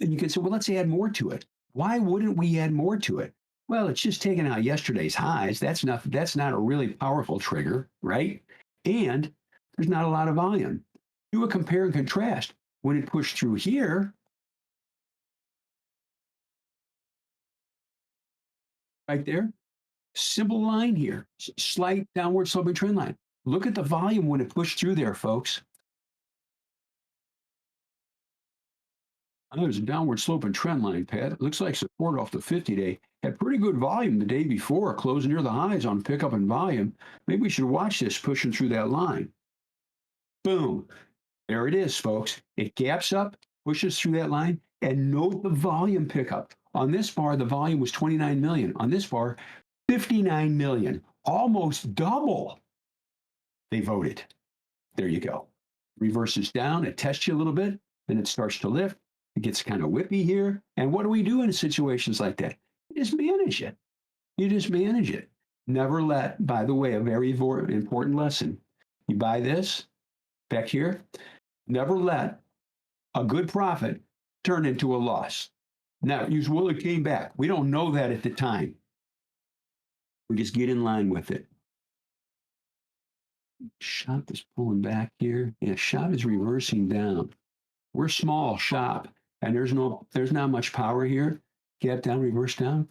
And you can say, well, let's add more to it. Why wouldn't we add more to it? Well, it's just taking out yesterday's highs. That's not a really powerful trigger, right? And there's not a lot of volume. Do a compare and contrast. When it pushed through here, right there, simple line here, slight downward sloping trend line. Look at the volume when it pushed through there, folks. There's a downward sloping trend line, Pat. It looks like support off the 50-day. Had pretty good volume the day before, closing near the highs on pickup in volume. Maybe we should watch this pushing through that line. Boom. There it is, folks. It gaps up, pushes through that line, and note the volume pickup. On this bar, the volume was 29 million. On this bar, 59 million. Almost double. They voted. There you go. Reverses down, it tests you a little bit, then it starts to lift. It gets kind of whippy here. And what do we do in situations like that? You just manage it. You just manage it. Never let, by the way, a very important lesson. You buy this back here, never let a good profit turn into a loss. Now, will it came back? We don't know that at the time. We just get in line with it. Shop is pulling back here. Yeah, shop is reversing down. We're small shop, and there's not much power here. Gap down, reverse down.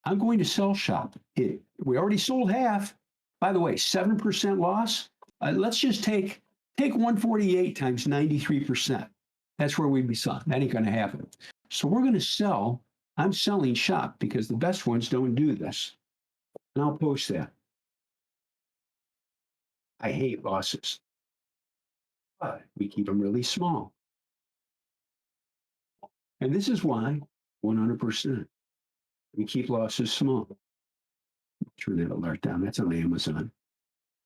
I'm going to sell shop. We already sold half. By the way, 7% loss. Let's just take 148 times 93%. That's where we'd be selling. That ain't going to happen. So we're going to sell. I'm selling shop because the best ones don't do this. And I'll post that. I hate losses, but we keep them really small. And this is why 100%. We keep losses small. Turn that alert down. That's on Amazon.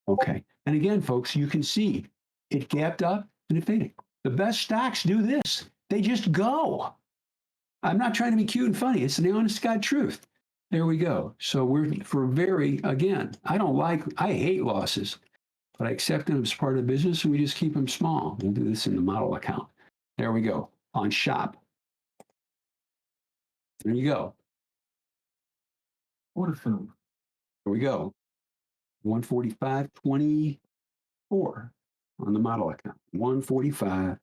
Okay. And again, folks, you can see it gapped up and it faded. The best stocks do this. They just go. I'm not trying to be cute and funny. It's the honest God truth. There we go. So again, I hate losses, but I accept them as part of the business and we just keep them small. We'll do this in the model account. There we go. On shop. There you go. Order film. There we go. 145.24 on the model account. 145.24.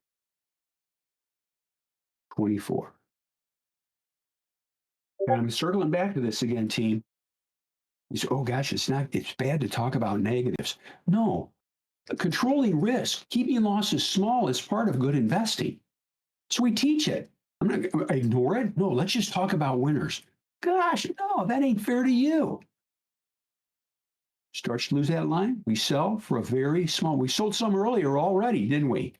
And I'm circling back to this again, team. You say, oh gosh, it's bad to talk about negatives. No, controlling risk, keeping losses small is part of good investing. So we teach it. I'm not going to ignore it. No, let's just talk about winners. Gosh, no, that ain't fair to you. Starts to lose that line. We sell for a very small. We sold some earlier already, didn't we?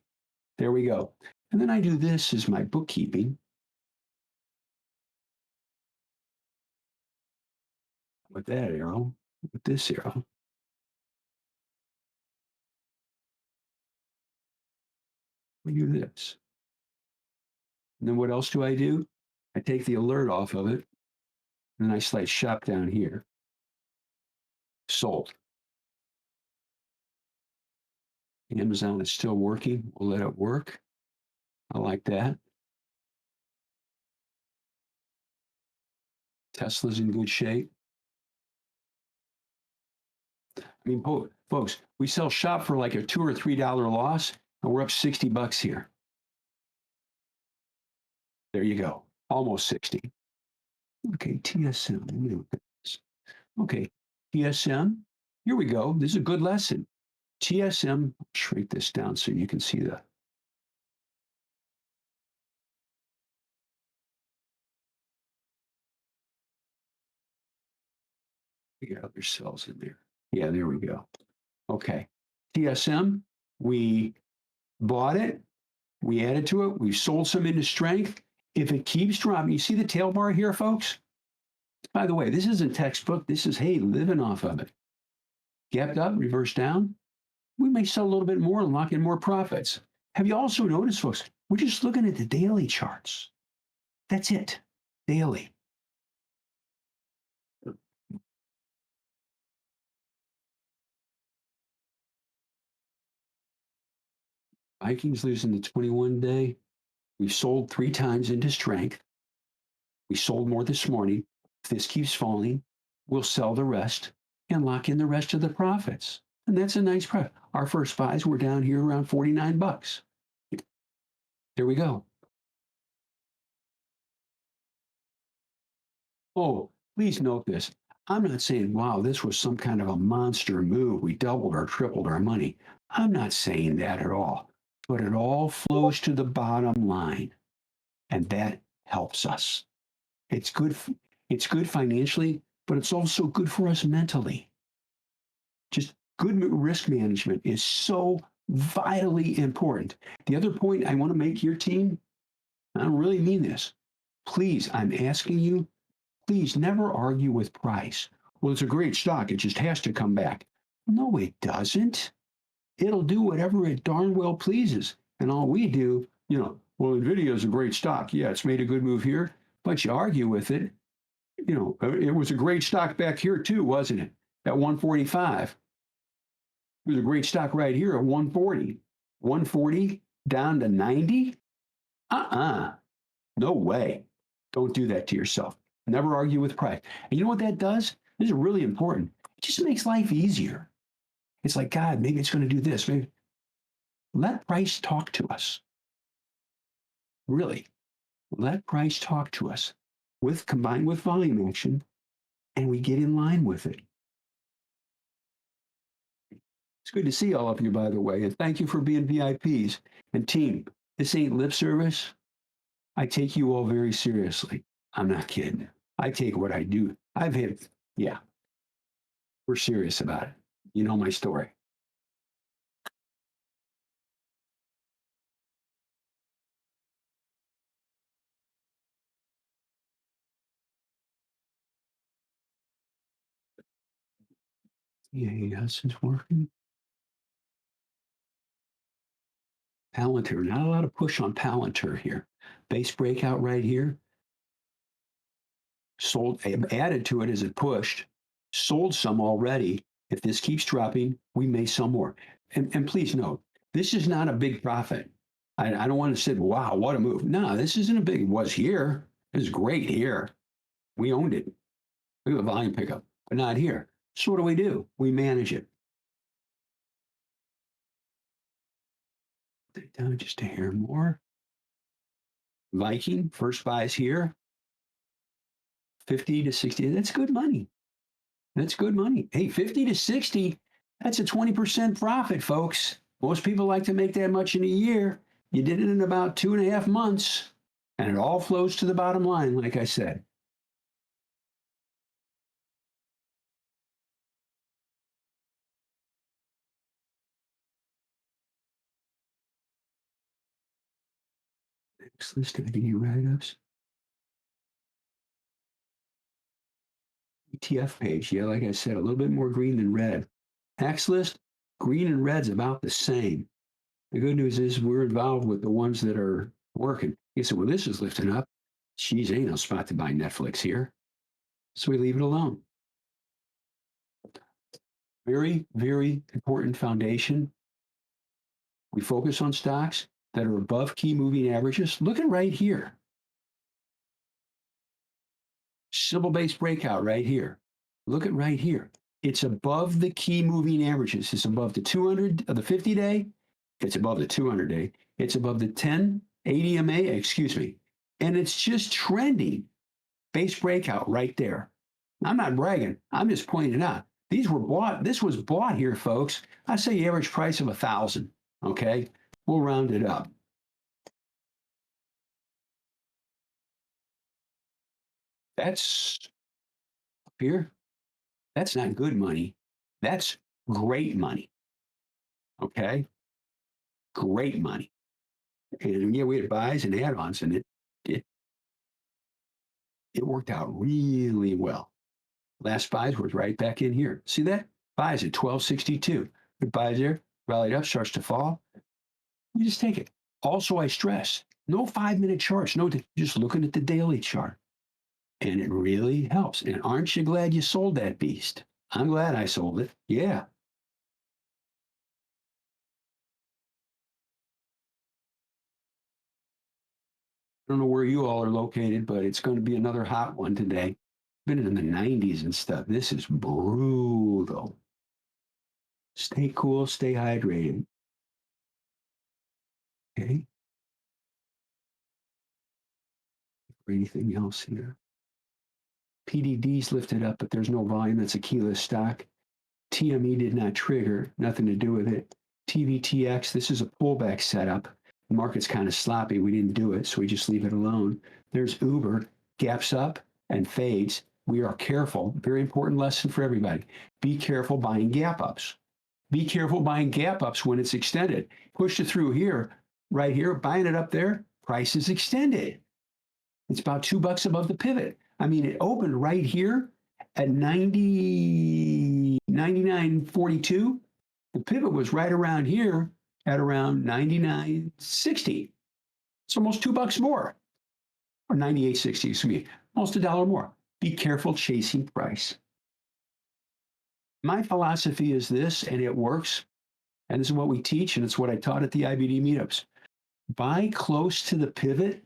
There we go. And then I do this as my bookkeeping. With that arrow, with this arrow. We do this. And then what else do? I take the alert off of it, and then I slide shop down here. Sold. Amazon is still working. We'll let it work. I like that. Tesla's in good shape. I mean, folks, we sell shop for like a $2 or $3 loss, and we're up $60 here. There you go. Almost 60. Okay, TSM. Let me look at this. Okay, TSM. Here we go. This is a good lesson. TSM, shrink this down so you can see the. We got other cells in there. Yeah, there we go. Okay. TSM, we bought it, we added to it, we sold some into strength. If it keeps dropping, you see the tail bar here, folks? By the way, this isn't textbook. This is, hey, living off of it. Gapped up, reversed down. We may sell a little bit more and lock in more profits. Have you also noticed, folks, we're just looking at the daily charts. That's it, daily. Vikings losing the 21-day. We've sold 3 times into strength. We sold more this morning. If this keeps falling, we'll sell the rest and lock in the rest of the profits. And that's a nice profit. Our first buys were down here around $49. There we go. Oh, please note this. I'm not saying, wow, this was some kind of a monster move. We doubled or tripled our money. I'm not saying that at all. But it all flows to the bottom line. And that helps us. It's good financially, but it's also good for us mentally. Just good risk management is so vitally important. The other point I want to make here, team, I don't really mean this. Please, I'm asking you, please never argue with price. Well, it's a great stock. It just has to come back. No, it doesn't. It'll do whatever it darn well pleases. And all we do, well, NVIDIA is a great stock. Yeah, it's made a good move here, but you argue with it. It was a great stock back here too, wasn't it? At 145. It was a great stock right here at 140. 140 down to 90? No way. Don't do that to yourself. Never argue with price. And you know what that does? This is really important. It just makes life easier. It's like, God, maybe it's going to do this. Maybe let price talk to us. Really, let price talk to us with combined with volume action, and we get in line with it. It's good to see all of you, by the way, and thank you for being VIPs. And team, this ain't lip service. I take you all very seriously. I'm not kidding. I take what I do. I've had, yeah, we're serious about it. You know my story. Yeah, yes, it's working. Palantir, not a lot of push on Palantir here. Base breakout right here. Sold, added to it as it pushed. Sold some already. If this keeps dropping, we may sell more. And please note, this is not a big profit. I don't want to say, wow, what a move. No, this isn't a big, it was here. It was great here. We owned it. Look at the volume pickup, but not here. So what do? We manage it. Down just a hair more. Viking, first buys here. 50 to 60, that's good money. That's good money. Hey, 50 to 60, that's a 20% profit, folks. Most people like to make that much in a year. You did it in about 2.5 months, and it all flows to the bottom line, like I said. Next list of any write-ups. ETF page, yeah, like I said, a little bit more green than red. Next list, green and red's about the same. The good news is we're involved with the ones that are working. You said, well, this is lifting up. Geez, ain't no spot to buy Netflix here. So we leave it alone. Very, very important foundation. We focus on stocks that are above key moving averages. Look at right here. Symbol-based breakout right here. Look at right here. It's above the key moving averages. It's above the 200 of the 50-day. It's above the 200-day. It's above the 10 ADMA, excuse me. And it's just trending. Base breakout right there. I'm not bragging. I'm just pointing out. These were bought. This was bought here, folks. I say average price of 1,000. Okay, we'll round it up. That's up here. That's not good money. That's great money. Okay, great money. And yeah, we had buys and add-ons, and it worked out really well. Last buys was right back in here. See that? Buys at 1262. Good buys there. Rallied up, starts to fall. You just take it. Also, I stress no 5-minute charts. No, just looking at the daily chart. And it really helps. And aren't you glad you sold that beast? I'm glad I sold it. Yeah. I don't know where you all are located, but it's going to be another hot one today. Been in the 90s and stuff. This is brutal. Stay cool, stay hydrated. Okay. For anything else here? PDD's lifted up, but there's no volume. That's a keyless stock. TME did not trigger, nothing to do with it. TVTX, this is a pullback setup. The market's kind of sloppy. We didn't do it, so we just leave it alone. There's Uber, gaps up and fades. We are careful. Very important lesson for everybody. Be careful buying gap ups. Be careful buying gap ups when it's extended. Push it through here, right here, buying it up there, price is extended. It's about $2 above the pivot. I mean, it opened right here at 99.42. The pivot was right around here at around 99.60. It's almost $2 more, or 98.60, excuse me, almost $1 more. Be careful chasing price. My philosophy is this, and it works, and this is what we teach, and it's what I taught at the IBD meetups. Buy close to the pivot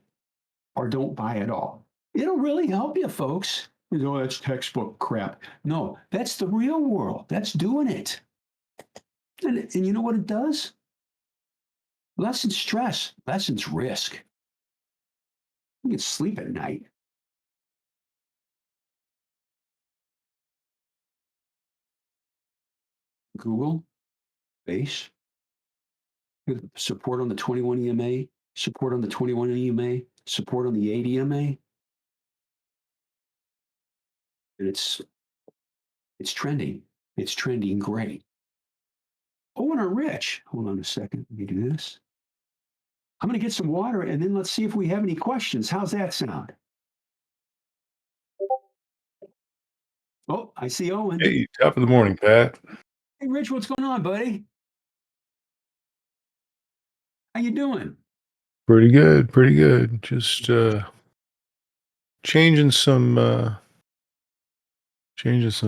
or don't buy at all. It'll really help you, folks. You know, that's textbook crap. No, that's the real world. That's doing it. And you know what it does? Lessens stress, lessens risk. You can sleep at night. Google, base, support on the 21 EMA, support on the 21 EMA, support on the 8 EMA, and it's trending. It's trending great. Oh, and our rich. Hold on a second. Let me do this. I'm going to get some water and then let's see if we have any questions. How's that sound? Oh, I see Owen. Hey, top of the morning, Pat. Hey, Rich, what's going on, buddy? How you doing? Pretty good, pretty good. Just changing some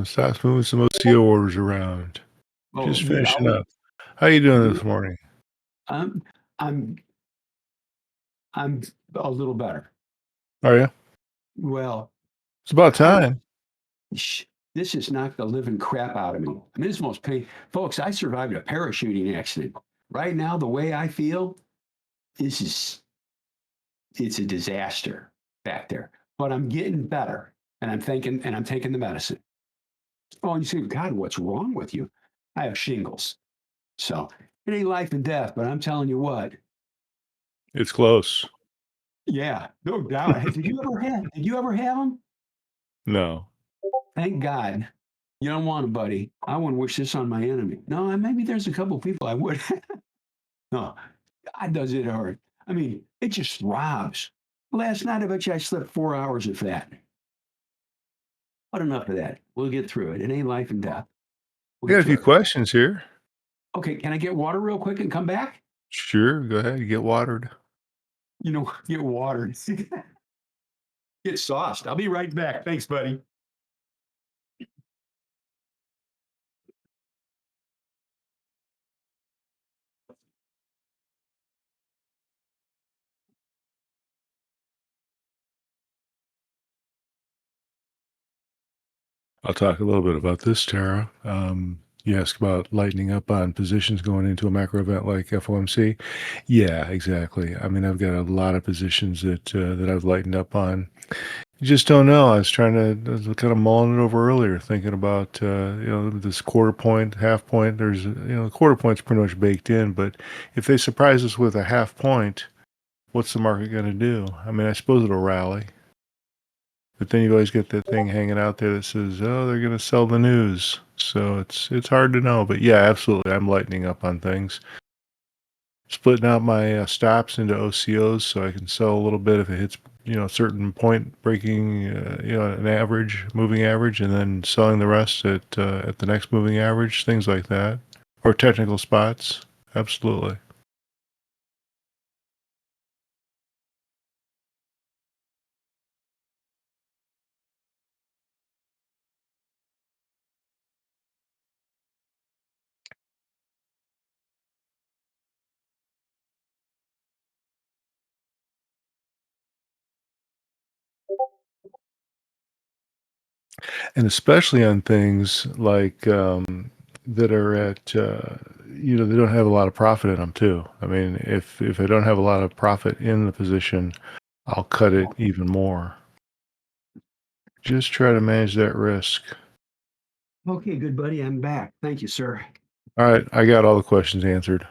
stocks, moving some OCO orders around. Oh, Just we finishing always, up. How you doing we, this morning? I'm, I'm, I'm a little better. Are you? Well, It's about I don't, time. this has knocked the living crap out of me. I mean, it's most pain. Folks, I survived a parachuting accident. Right now, the way I feel, this is, it's a disaster back there. But I'm getting better and I'm taking the medicine. Oh, and you say, God, what's wrong with you? I have shingles. So it ain't life and death, but I'm telling you what, It's close. yeah, no doubt. Hey, did you ever have them? No. Thank God. You don't want them, buddy. I wouldn't wish this on my enemy. No, maybe there's a couple people I would. No, God does it hard. I mean, it just robs. Last night, I bet you I slept 4 hours of that. But enough of that. We'll get through it. It ain't life and death. We'll I got get a few through it. questions here. Okay, can I get water real quick and come back? Sure, go ahead. You get watered. You know, get water. Get sauced. I'll be right back. Thanks, buddy. I'll talk a little bit about this, Tara. You asked about lightening up on positions going into a macro event like FOMC. Yeah, exactly. I mean, I've got a lot of positions that I've lightened up on. You just don't know. I was kind of mulling it over earlier, thinking about this quarter point, half point. There's the quarter point's pretty much baked in, but if they surprise us with a half point, what's the market going to do? I mean, I suppose it'll rally. But then you always get that thing hanging out there that says, "Oh, they're going to sell the news." So it's hard to know. But yeah, absolutely, I'm lightening up on things. Splitting out my stops into OCOs so I can sell a little bit if it hits a certain point, breaking an average, moving average, and then selling the rest at the next moving average, things like that, or technical spots. Absolutely. And especially on things like that are at they don't have a lot of profit in them too. I mean, if I don't have a lot of profit in the position, I'll cut it even more. Just try to manage that risk. Okay, good buddy. I'm back. Thank you, sir. All right, I got all the questions answered.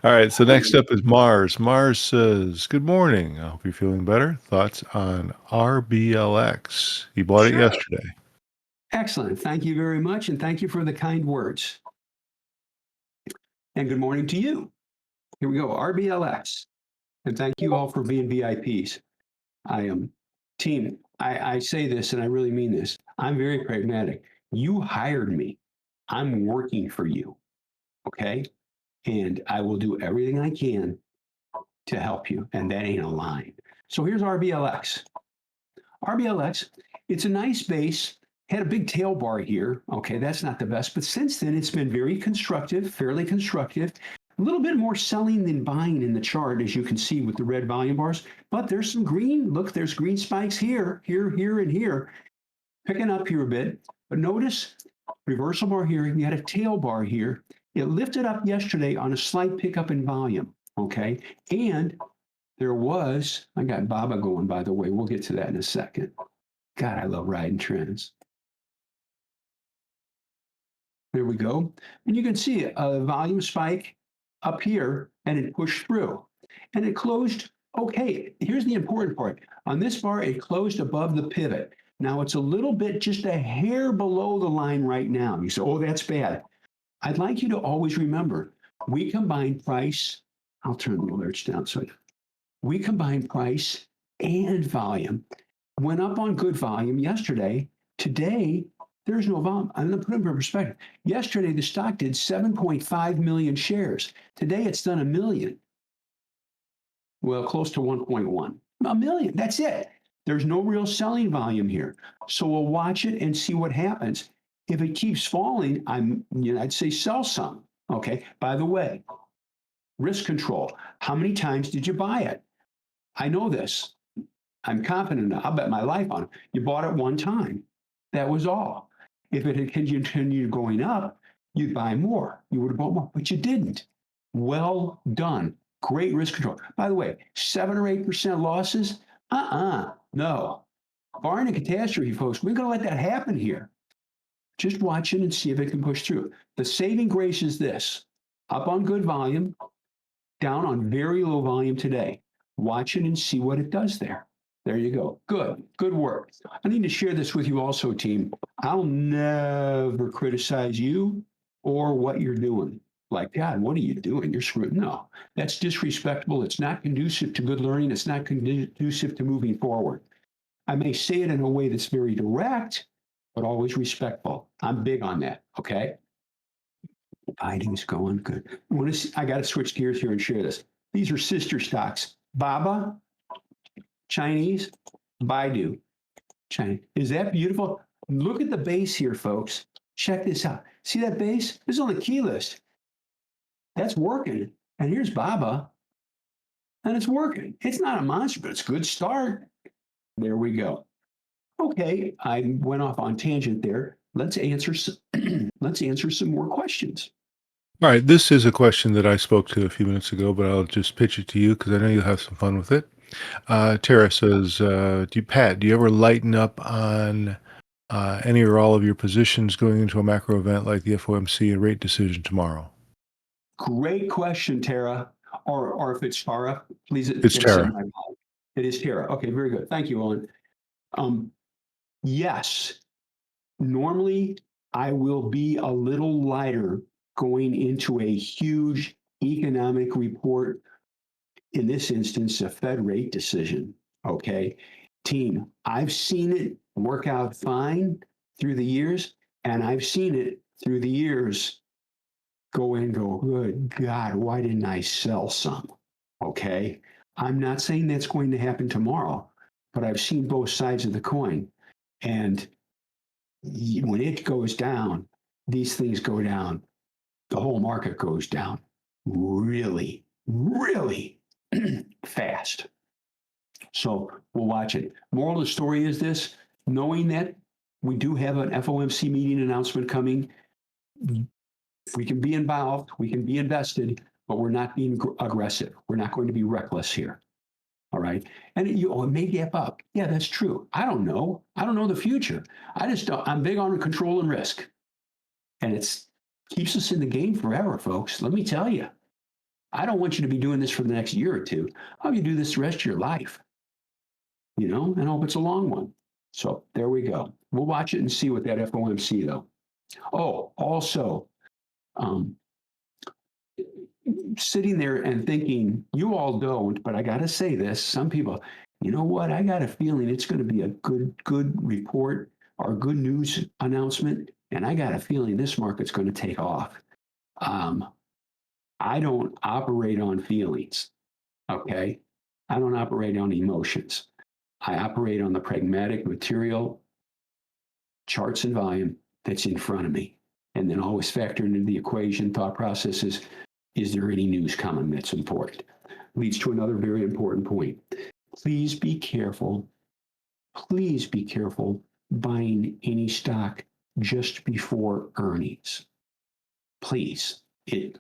All right, so next up is Mars. Mars says, "Good morning. I hope you're feeling better. Thoughts on RBLX? He bought it Sure. yesterday." Excellent. Thank you very much. And thank you for the kind words. And good morning to you. Here we go. RBLX. And thank you all for being VIPs. I am team. I say this and I really mean this. I'm very pragmatic. You hired me. I'm working for you. Okay. And I will do everything I can to help you. And that ain't a line. So here's RBLX. RBLX, it's a nice base, had a big tail bar here. Okay, that's not the best, but since then it's been very constructive, fairly constructive. A little bit more selling than buying in the chart, as you can see with the red volume bars, but there's some green. Look, there's green spikes here, here, and here, picking up here a bit. But notice reversal bar here, you had a tail bar here. It lifted up yesterday on a slight pickup in volume, okay? And there was, I got BABA going, by the way. We'll get to that in a second. God, I love riding trends. There we go. And you can see a volume spike up here, and it pushed through. And it closed, okay, here's the important part. On this bar, it closed above the pivot. Now, it's a little bit, just a hair below the line right now. You say, oh, that's bad. I'd like you to always remember, we combine price. I'll turn the alerts down. So we combine price and volume. Went up on good volume yesterday. Today, there's no volume. I'm going to put it in perspective. Yesterday, the stock did 7.5 million shares. Today, it's done 1 million. Well, close to 1.1. 1 million. That's it. There's no real selling volume here. So we'll watch it and see what happens. If it keeps falling, I'd say sell some. Okay. By the way, risk control. How many times did you buy it? I know this. I'm confident. I'll bet my life on it. You bought it one time. That was all. If it had continued going up, you'd buy more. You would have bought more, but you didn't. Well done. Great risk control. By the way, 7 or 8% losses? No. Barring a catastrophe, folks, we're going to let that happen here. Just watch it and see if it can push through. The saving grace is this: up on good volume, down on very low volume today. Watch it and see what it does there. There you go. Good work. I need to share this with you also, team. I'll never criticize you or what you're doing. Like, God, what are you doing? You're screwed. No, that's disrespectful. It's not conducive to good learning. It's not conducive to moving forward. I may say it in a way that's very direct, but always respectful. I'm big on that. Okay. Biden's going good. I got to switch gears here and share this. These are sister stocks. BABA, Chinese, Baidu, China. Is that beautiful? Look at the base here, folks. Check this out. See that base? This is on the key list. That's working. And here's BABA, and it's working. It's not a monster, but it's a good start. There we go. Okay, I went off on tangent there. Let's answer some more questions. All right, this is a question that I spoke to a few minutes ago, but I'll just pitch it to you because I know you'll have some fun with it. Tara says, do you ever lighten up on any or all of your positions going into a macro event like the FOMC and rate decision tomorrow? Great question, Tara. Or if it's Tara, please It's accept Tara. my apology. It is Tara. Okay, very good. Thank you, Owen. Yes, normally I will be a little lighter going into a huge economic report, in this instance, a Fed rate decision. Okay, team, I've seen it work out fine through the years, and I've seen it through the years go, good God, why didn't I sell some? Okay, I'm not saying that's going to happen tomorrow, but I've seen both sides of the coin. And when it goes down, these things go down. The whole market goes down really, really fast. So we'll watch it. Moral of the story is this: knowing that we do have an FOMC meeting announcement coming, we can be involved, we can be invested, but we're not being aggressive. We're not going to be reckless here. All right. And it may gap up. Yeah, that's true. I don't know. I don't know the future. I'm big on control and risk. And it keeps us in the game forever, folks. Let me tell you, I don't want you to be doing this for the next year or two. I hope you do this the rest of your life, and I hope it's a long one. So there we go. We'll watch it and see what that FOMC though. Oh, also, sitting there and thinking, you all don't, but I got to say this, some people, you know what? I got a feeling it's going to be a good report or good news announcement. And I got a feeling this market's going to take off. I don't operate on feelings. Okay. I don't operate on emotions. I operate on the pragmatic material, charts and volume that's in front of me. And then always factor into the equation thought processes. Is there any news coming that's important? Leads to another very important point. Please be careful. Please be careful buying any stock just before earnings. Please. You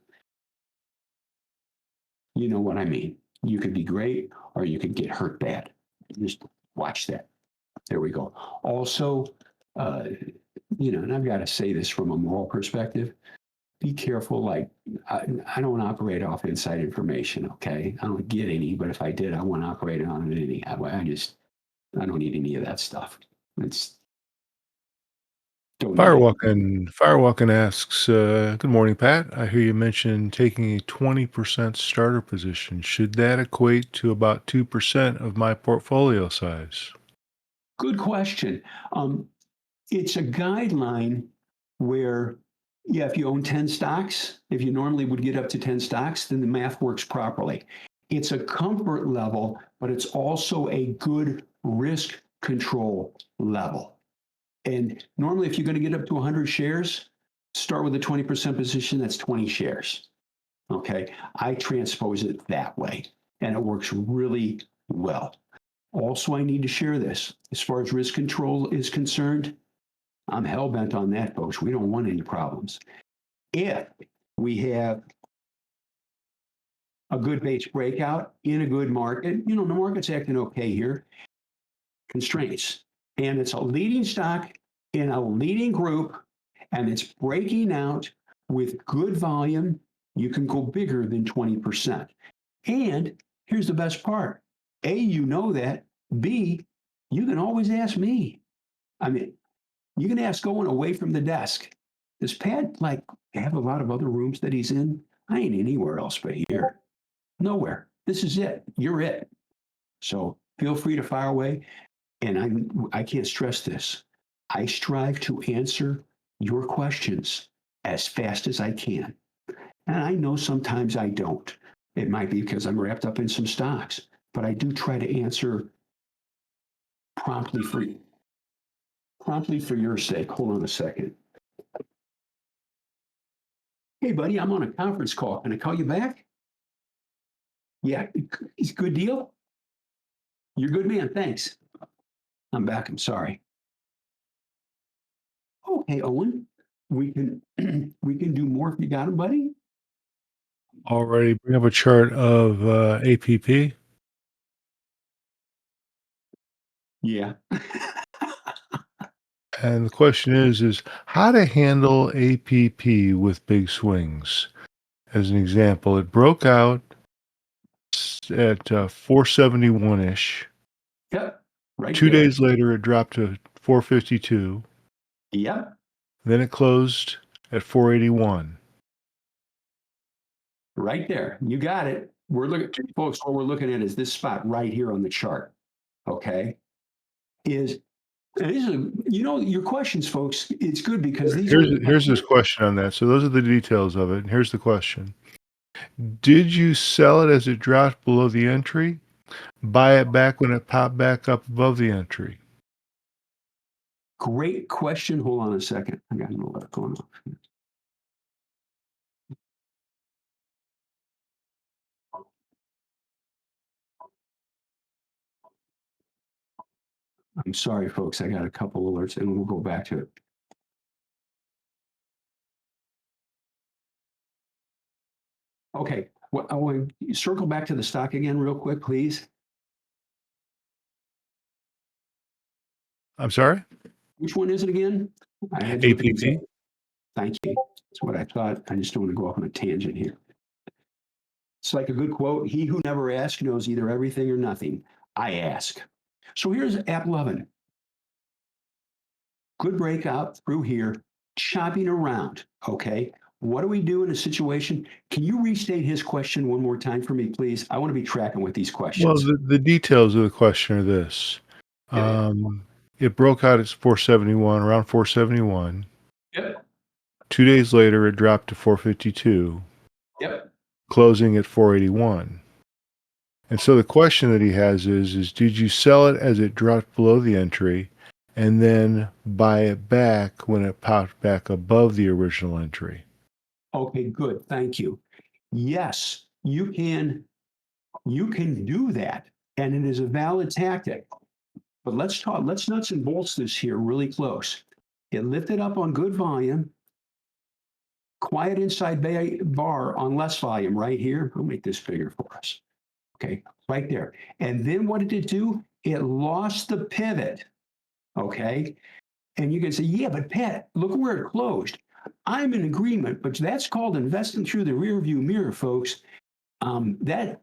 know what I mean. You could be great or you could get hurt bad. Just watch that. There we go. Also, and I've got to say this from a moral perspective, be careful. Like, I don't operate off inside information, okay? I don't get any, but if I did, I wouldn't operate on it any. I don't need any of that stuff. It's don't need it. Firewalking asks, "Good morning, Pat. I hear you mention taking a 20% starter position. Should that equate to about 2% of my portfolio size?" Good question. It's a guideline where, yeah, if you own 10 stocks, if you normally would get up to 10 stocks, then the math works properly. It's a comfort level, but it's also a good risk control level. And normally, if you're going to get up to 100 shares, start with a 20% position, that's 20 shares. Okay. I transpose it that way, and it works really well. Also, I need to share this. As far as risk control is concerned, I'm hell bent on that, folks. We don't want any problems. If we have a good base breakout in a good market, the market's acting okay here, constraints, and it's a leading stock in a leading group, and it's breaking out with good volume, you can go bigger than 20%. And here's the best part. A, you know that. B, you can always ask me. I mean, you can ask going away from the desk. Does Pat have a lot of other rooms that he's in? I ain't anywhere else but here. Nowhere. This is it. You're it. So feel free to fire away. And I can't stress this. I strive to answer your questions as fast as I can. And I know sometimes I don't. It might be because I'm wrapped up in some stocks, but I do try to answer promptly for your sake. Hold on a second. Hey, buddy, I'm on a conference call. Can I call you back? Yeah, it's a good deal. You're a good man. Thanks. I'm back. I'm sorry. Okay, Owen, we can we can do more if you got him, buddy. Already bring up a chart of APP. Yeah. And the question is how to handle APP with big swings. As an example, it broke out at 471-ish. Yep. Right 2 there. days later, it dropped to 452. Yep. Then it closed at 481. Right there. You got it. We're looking, folks, what we're looking at is this spot right here on the chart. Okay. And these are, your questions, folks. It's good because these are Here's this question on that. So those are the details of it. And here's the question. Did you sell it as it dropped below the entry? Buy it back when it popped back up above the entry? great question. Hold on a second. I got a lot going on. I'm sorry, folks. I got a couple alerts and we'll go back to it. Okay. Well, I want to circle back to the stock again real quick, please. I'm sorry? Which one is it again? I had to look at APP? it. Thank you. That's what I thought. I just don't want to go off on a tangent here. It's like a good quote. He who never asks knows either everything or nothing. I ask. So here's Applovin. Good breakout through here, chopping around. Okay. What do we do in a situation? Can you restate his question one more time for me, please? I want to be tracking with these Well, questions. the details of the question are this. Yep. It broke out at 471, around 471. Yep. 2 days later, it dropped to 452, Yep. closing at 481. And so the question that he has is did you sell it as it dropped below the entry and then buy it back when it popped back above the original entry? Okay, good. Thank you. Yes, you can do that, and it is a valid tactic. But let's nuts and bolts this here really close. It lifted up on good volume, quiet inside bar on less volume right here. I'll make this bigger for us. Okay, right there. And then what did it do? It lost the pivot. Okay. And you can say, yeah, but Pat, look where it closed. I'm in agreement, but that's called investing through the rear view mirror, folks. That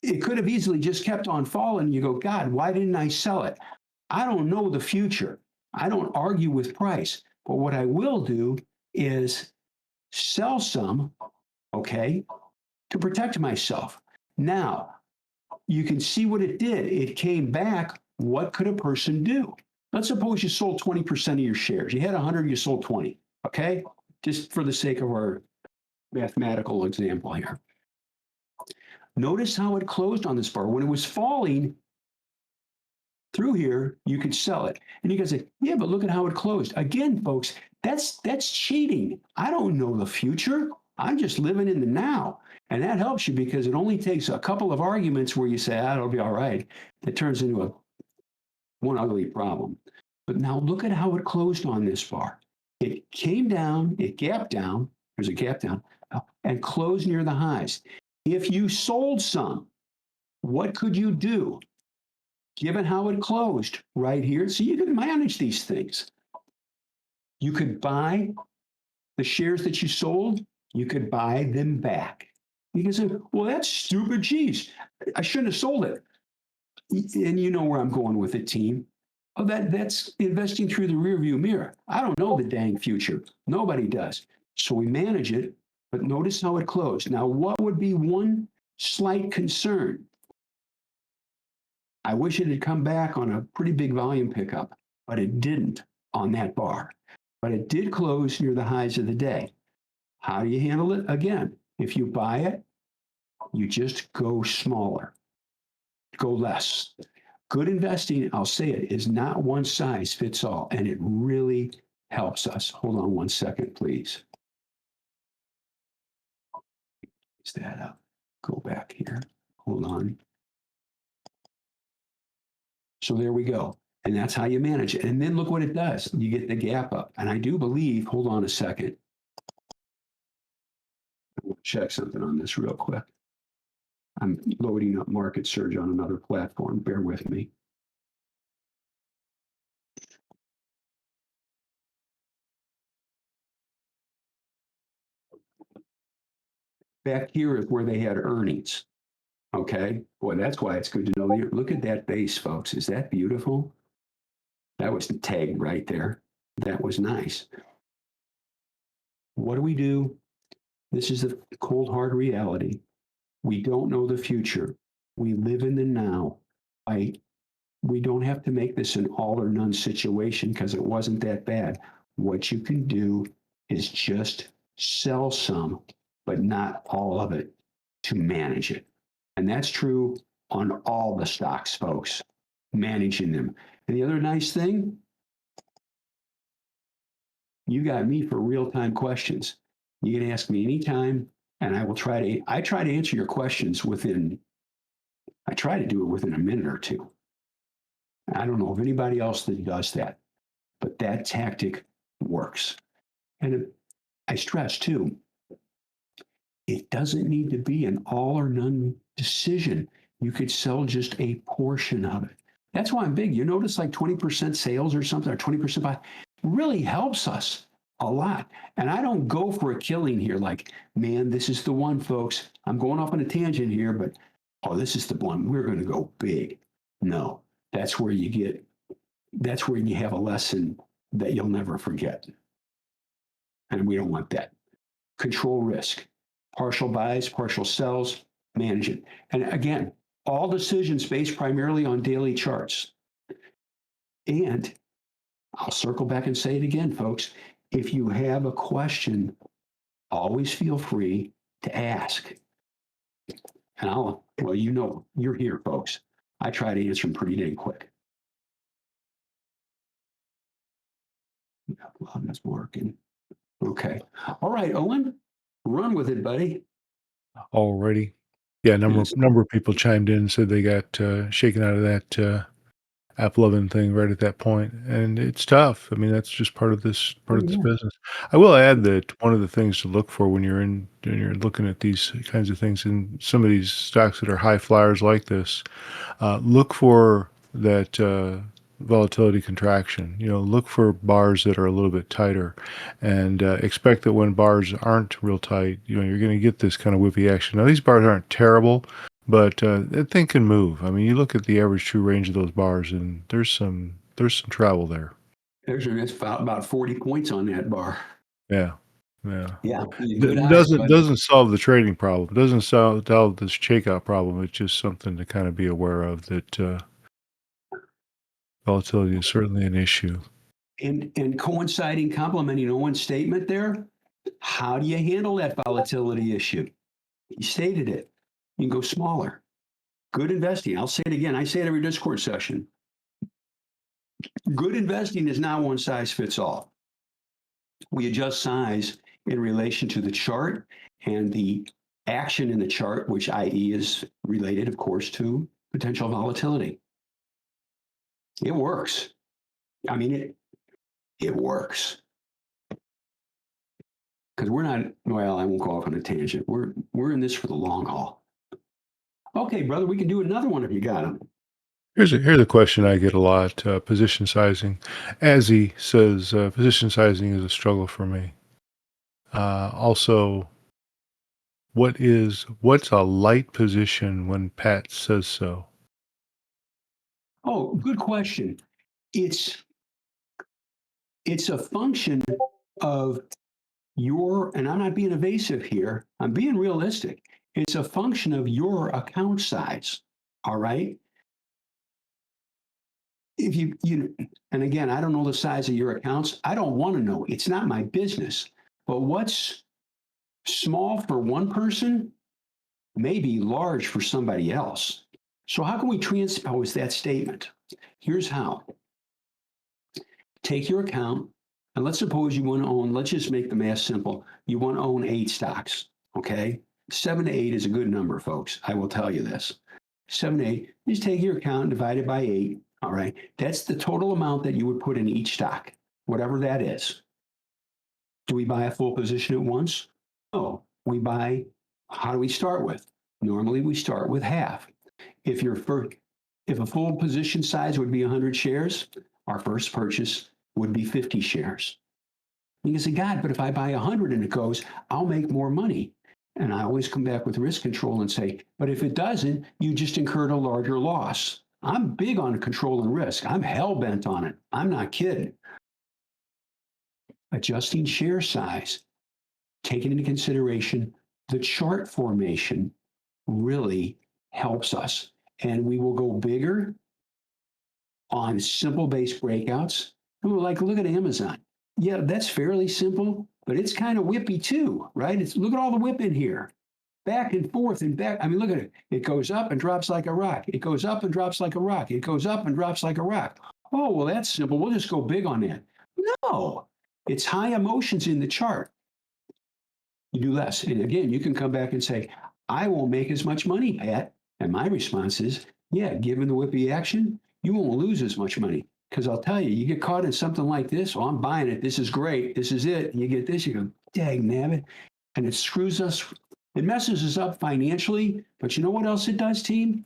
it could have easily just kept on falling. You go, God, why didn't I sell it? I don't know the future. I don't argue with price. But what I will do is sell some, okay, to protect myself. Now, you can see what it did. It came back. What could a person do? Let's suppose you sold 20% of your shares. You had 100, you sold 20, okay? Just for the sake of our mathematical example here. Notice how it closed on this bar. When it was falling through here, you could sell it. And you guys say, yeah, but look at how it closed. Again, folks, that's cheating. I don't know the future. I'm just living in the now. And that helps you because it only takes a couple of arguments where you say, ah, it'll be all right. It turns into one ugly problem. But now look at how it closed on this bar. It came down, it gapped down, there's a gap down, and closed near the highs. If you sold some, what could you do? Given how it closed right here, so you can manage these things. You could buy the shares that you sold, you could buy them back. You can say, well, that's stupid. Geez, I shouldn't have sold it. And you know where I'm going with it, team. Oh, that's investing through the rearview mirror. I don't know the dang future. Nobody does. So we manage it, but notice how it closed. Now, what would be one slight concern? I wish it had come back on a pretty big volume pickup, but it didn't on that bar. But it did close near the highs of the day. How do you handle it? Again, if you buy it, you just go smaller, go less. Good investing, I'll say it, is not one size fits all, and it really helps us. Hold on one second, please. Is that up? Go back here. Hold on. So there we go. And that's how you manage it. And then look what it does. You get the gap up. And I do believe, hold on a second. I'll check something on this real quick. I'm loading up Market Surge on another platform. Bear with me. Back here is where they had earnings. Okay. Boy, that's why it's good to know. Look at that base, folks. Is that beautiful? That was the tag right there. That was nice. What do we do? This is the cold, hard reality. We don't know the future. We live in the now. We don't have to make this an all or none situation because it wasn't that bad. What you can do is just sell some, but not all of it to manage it. And that's true on all the stocks, folks, managing them. And the other nice thing, you got me for real-time questions. You can ask me anytime, and I try to answer your questions I try to do it within a minute or two. I don't know of anybody else that does that, but that tactic works. And I stress too, it doesn't need to be an all or none decision. You could sell just a portion of it. That's why I'm big. You notice like 20% sales or something, or 20% buy, really helps us a lot. And I don't go for a killing here like, man, this is the one, folks. I'm going off on a tangent here, but oh, this is the one. We're going to go big. No, that's where you have a lesson that you'll never forget. And we don't want that. Control risk. Partial buys, partial sells, manage it. And again, all decisions based primarily on daily charts. And I'll circle back and say it again, folks. If you have a question, always feel free to ask. And you're here, folks. I try to answer them pretty dang quick. That's working. Okay. All right, Owen, run with it, buddy. already. Yeah, Yes. number of people chimed in and said they got shaken out of that Applovin thing right at that point, and it's tough. I mean, that's just part Oh, of this yeah. business. I will add that one of the things to look for when you're looking at these kinds of things in some of these stocks that are high flyers like this, look for that volatility contraction. You know, look for bars that are a little bit tighter, and expect that when bars aren't real tight, you know, you're going to get this kind of whippy action. Now, these bars aren't terrible, but that thing can move. I mean, you look at the average true range of those bars, and there's some travel there. That's about 40 points on that bar. Yeah, yeah. Yeah. Good eyes, Doesn't bud. solve the trading problem. Doesn't solve this shakeout problem. It's just something to kind of be aware of that volatility is certainly an issue. And coinciding, complementing Owen's statement there, how do you handle that volatility issue? He stated it. You can go smaller. Good investing. I'll say it again. I say it every Discord session. Good investing is not one size fits all. We adjust size in relation to the chart and the action in the chart, which i.e. is related, of course, to potential volatility. It works. I mean, it works. Because we're not, well, I won't go off on a tangent. We're in this for the long haul. Okay, brother, we can do another one if you got them. Here's a question I get a lot: position sizing. As he says, position sizing is a struggle for me. Also, what's a light position when Pat says so? Oh, good question. It's it's a function of your, and I'm not being evasive here, I'm being realistic. It's a function of your account size. All right. If you, and again, I don't know the size of your accounts. I don't want to know. It's not my business. But what's small for one person may be large for somebody else. So how can we transpose that statement? Here's how. Take your account, and let's suppose you want to own, let's just make the math simple. You want to own 8 stocks, okay? 7 to 8 is a good number, folks. I will tell you this. 7 to 8, just take your account and divide it by 8, all right? That's the total amount that you would put in each stock, whatever that is. Do we buy a full position at once? No, we buy, how do we start with? Normally we start with half. If your first, if a full position size would be 100 shares, our first purchase would be 50 shares. You can say, God, but if I buy 100 and it goes, I'll make more money. And I always come back with risk control and say, but if it doesn't, you just incurred a larger loss. I'm big on control and risk. I'm hell bent on it. I'm not kidding. Adjusting share size, taking into consideration the chart formation really helps us. And we will go bigger on simple based breakouts. And we're like, look at Amazon. Yeah, that's fairly simple, but it's kind of whippy too, right? It's look at all the whip in here, back and forth and back. I mean, look at it. It goes up and drops like a rock. It goes up and drops like a rock. It goes up and drops like a rock. Oh, well, that's simple. We'll just go big on that. No, it's high emotions in the chart. You do less. And again, you can come back and say, I won't make as much money, Pat. And my response is, yeah, given the whippy action, you won't lose as much money. Because I'll tell you, you get caught in something like this, oh, I'm buying it. This is great. This is it. And you get this, you go, dang, nabbit. And it screws us, it messes us up financially. But you know what else it does, team?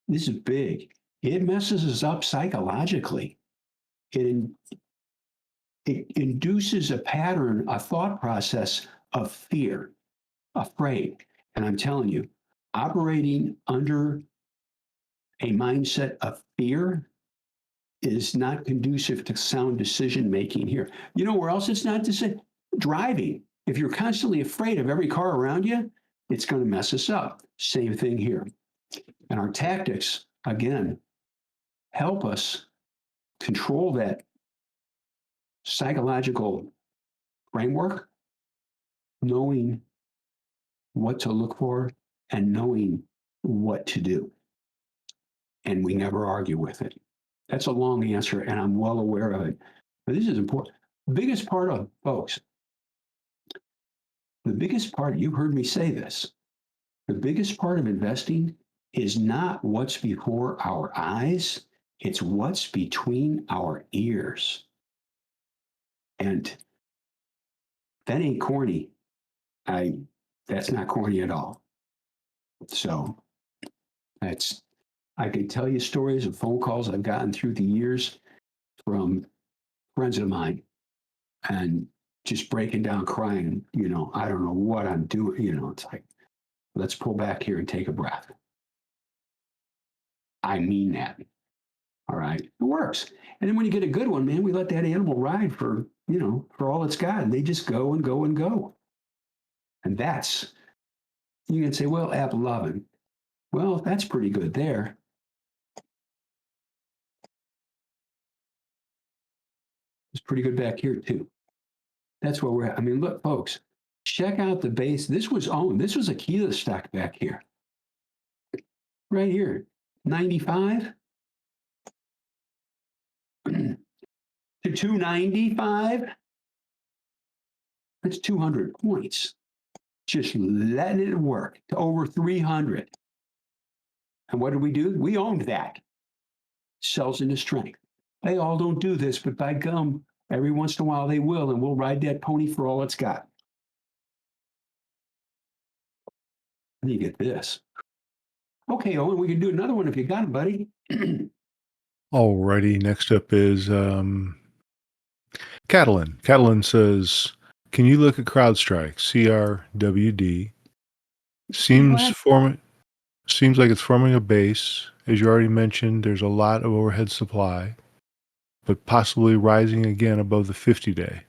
This is big. It messes us up psychologically. It, it induces a pattern, a thought process of fear, afraid. And I'm telling you, operating under a mindset of fear is not conducive to sound decision making here. You know where else it's not driving. If you're constantly afraid of every car around you, it's going to mess us up. Same thing here. And our tactics, again, help us control that psychological framework, knowing what to look for and knowing what to do. And we never argue with it. That's a long answer, and I'm well aware of it. But this is important. The biggest part of, folks, the biggest part, you've heard me say this, The biggest part of investing is not what's before our eyes, it's what's between our ears. And that ain't corny. That's not corny at all. So I could tell you stories of phone calls I've gotten through the years from friends of mine and just breaking down crying, I don't know what I'm doing, it's like, let's pull back here and take a breath. I mean that. All right. It works. And then when you get a good one, man, we let that animal ride for all it's got. And they just go and go and go. And that's, you can say, well, Applovin. Well, that's pretty good there. It's pretty good back here too. That's where we're at. I mean, look, folks, check out the base. This was owned. This was a keyless stock back here. Right here. 95 to 295. That's 200 points. Just letting it work to over 300. And what did we do? We owned that. Sells into strength. They all don't do this, but by gum, every once in a while they will, and we'll ride that pony for all it's got. And you get this. Okay, Owen, we can do another one if you got it, buddy. Alrighty, next up is Catalan. Catalan says, can you look at CrowdStrike, CRWD? Seems like it's forming a base. As you already mentioned, there's a lot of overhead supply, but possibly rising again above the 50-day.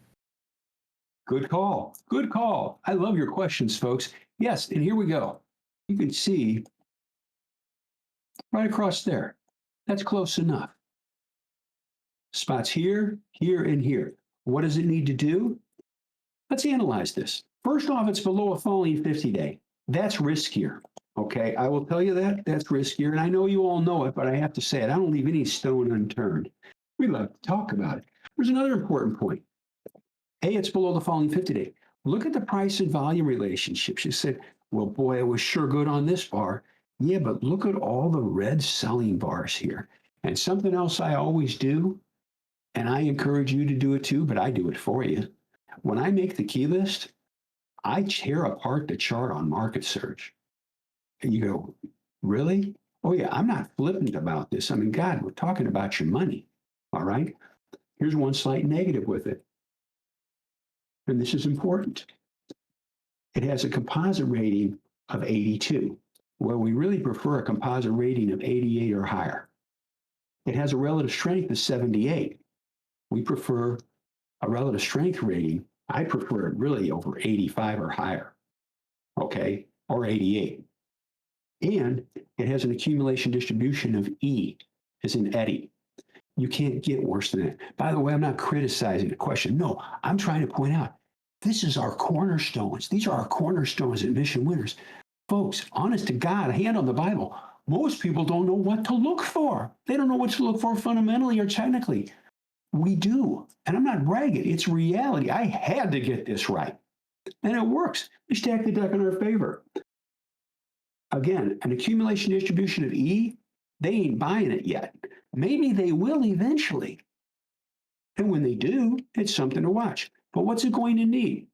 Good call. Good call. I love your questions, folks. Yes, and here we go. You can see right across there. That's close enough. Spots here, here, and here. What does it need to do? Let's analyze this. First off, it's below a falling 50-day. That's riskier. Okay, I will tell you that. That's riskier. And I know you all know it, but I have to say it. I don't leave any stone unturned. We love to talk about it. There's another important point. A, it's below the falling 50-day. Look at the price and volume relationships. You said, well, boy, it was sure good on this bar. Yeah, but look at all the red selling bars here. And something else I always do, and I encourage you to do it too, but I do it for you. When I make the key list, I tear apart the chart on Market Search. And you go, really? Oh, yeah, I'm not flippant about this. I mean, God, we're talking about your money. All right. Here's one slight negative with it. And this is important. It has a composite rating of 82, where we really prefer a composite rating of 88 or higher. It has a relative strength of 78. We prefer a relative strength rating. I prefer it really over 85 or higher, okay, or 88. And it has an accumulation distribution of E, as in Eddie. You can't get worse than that. By the way, I'm not criticizing the question. No, I'm trying to point out this is our cornerstones. These are our cornerstones at Mission Winners. Folks, honest to God, hand on the Bible, most people don't know what to look for. They don't know what to look for fundamentally or technically. We do. And I'm not bragging. It's reality. I had to get this right. And it works. We stack the deck in our favor. Again, an accumulation distribution of E, they ain't buying it yet. Maybe they will eventually. And when they do, it's something to watch. But what's it going to need?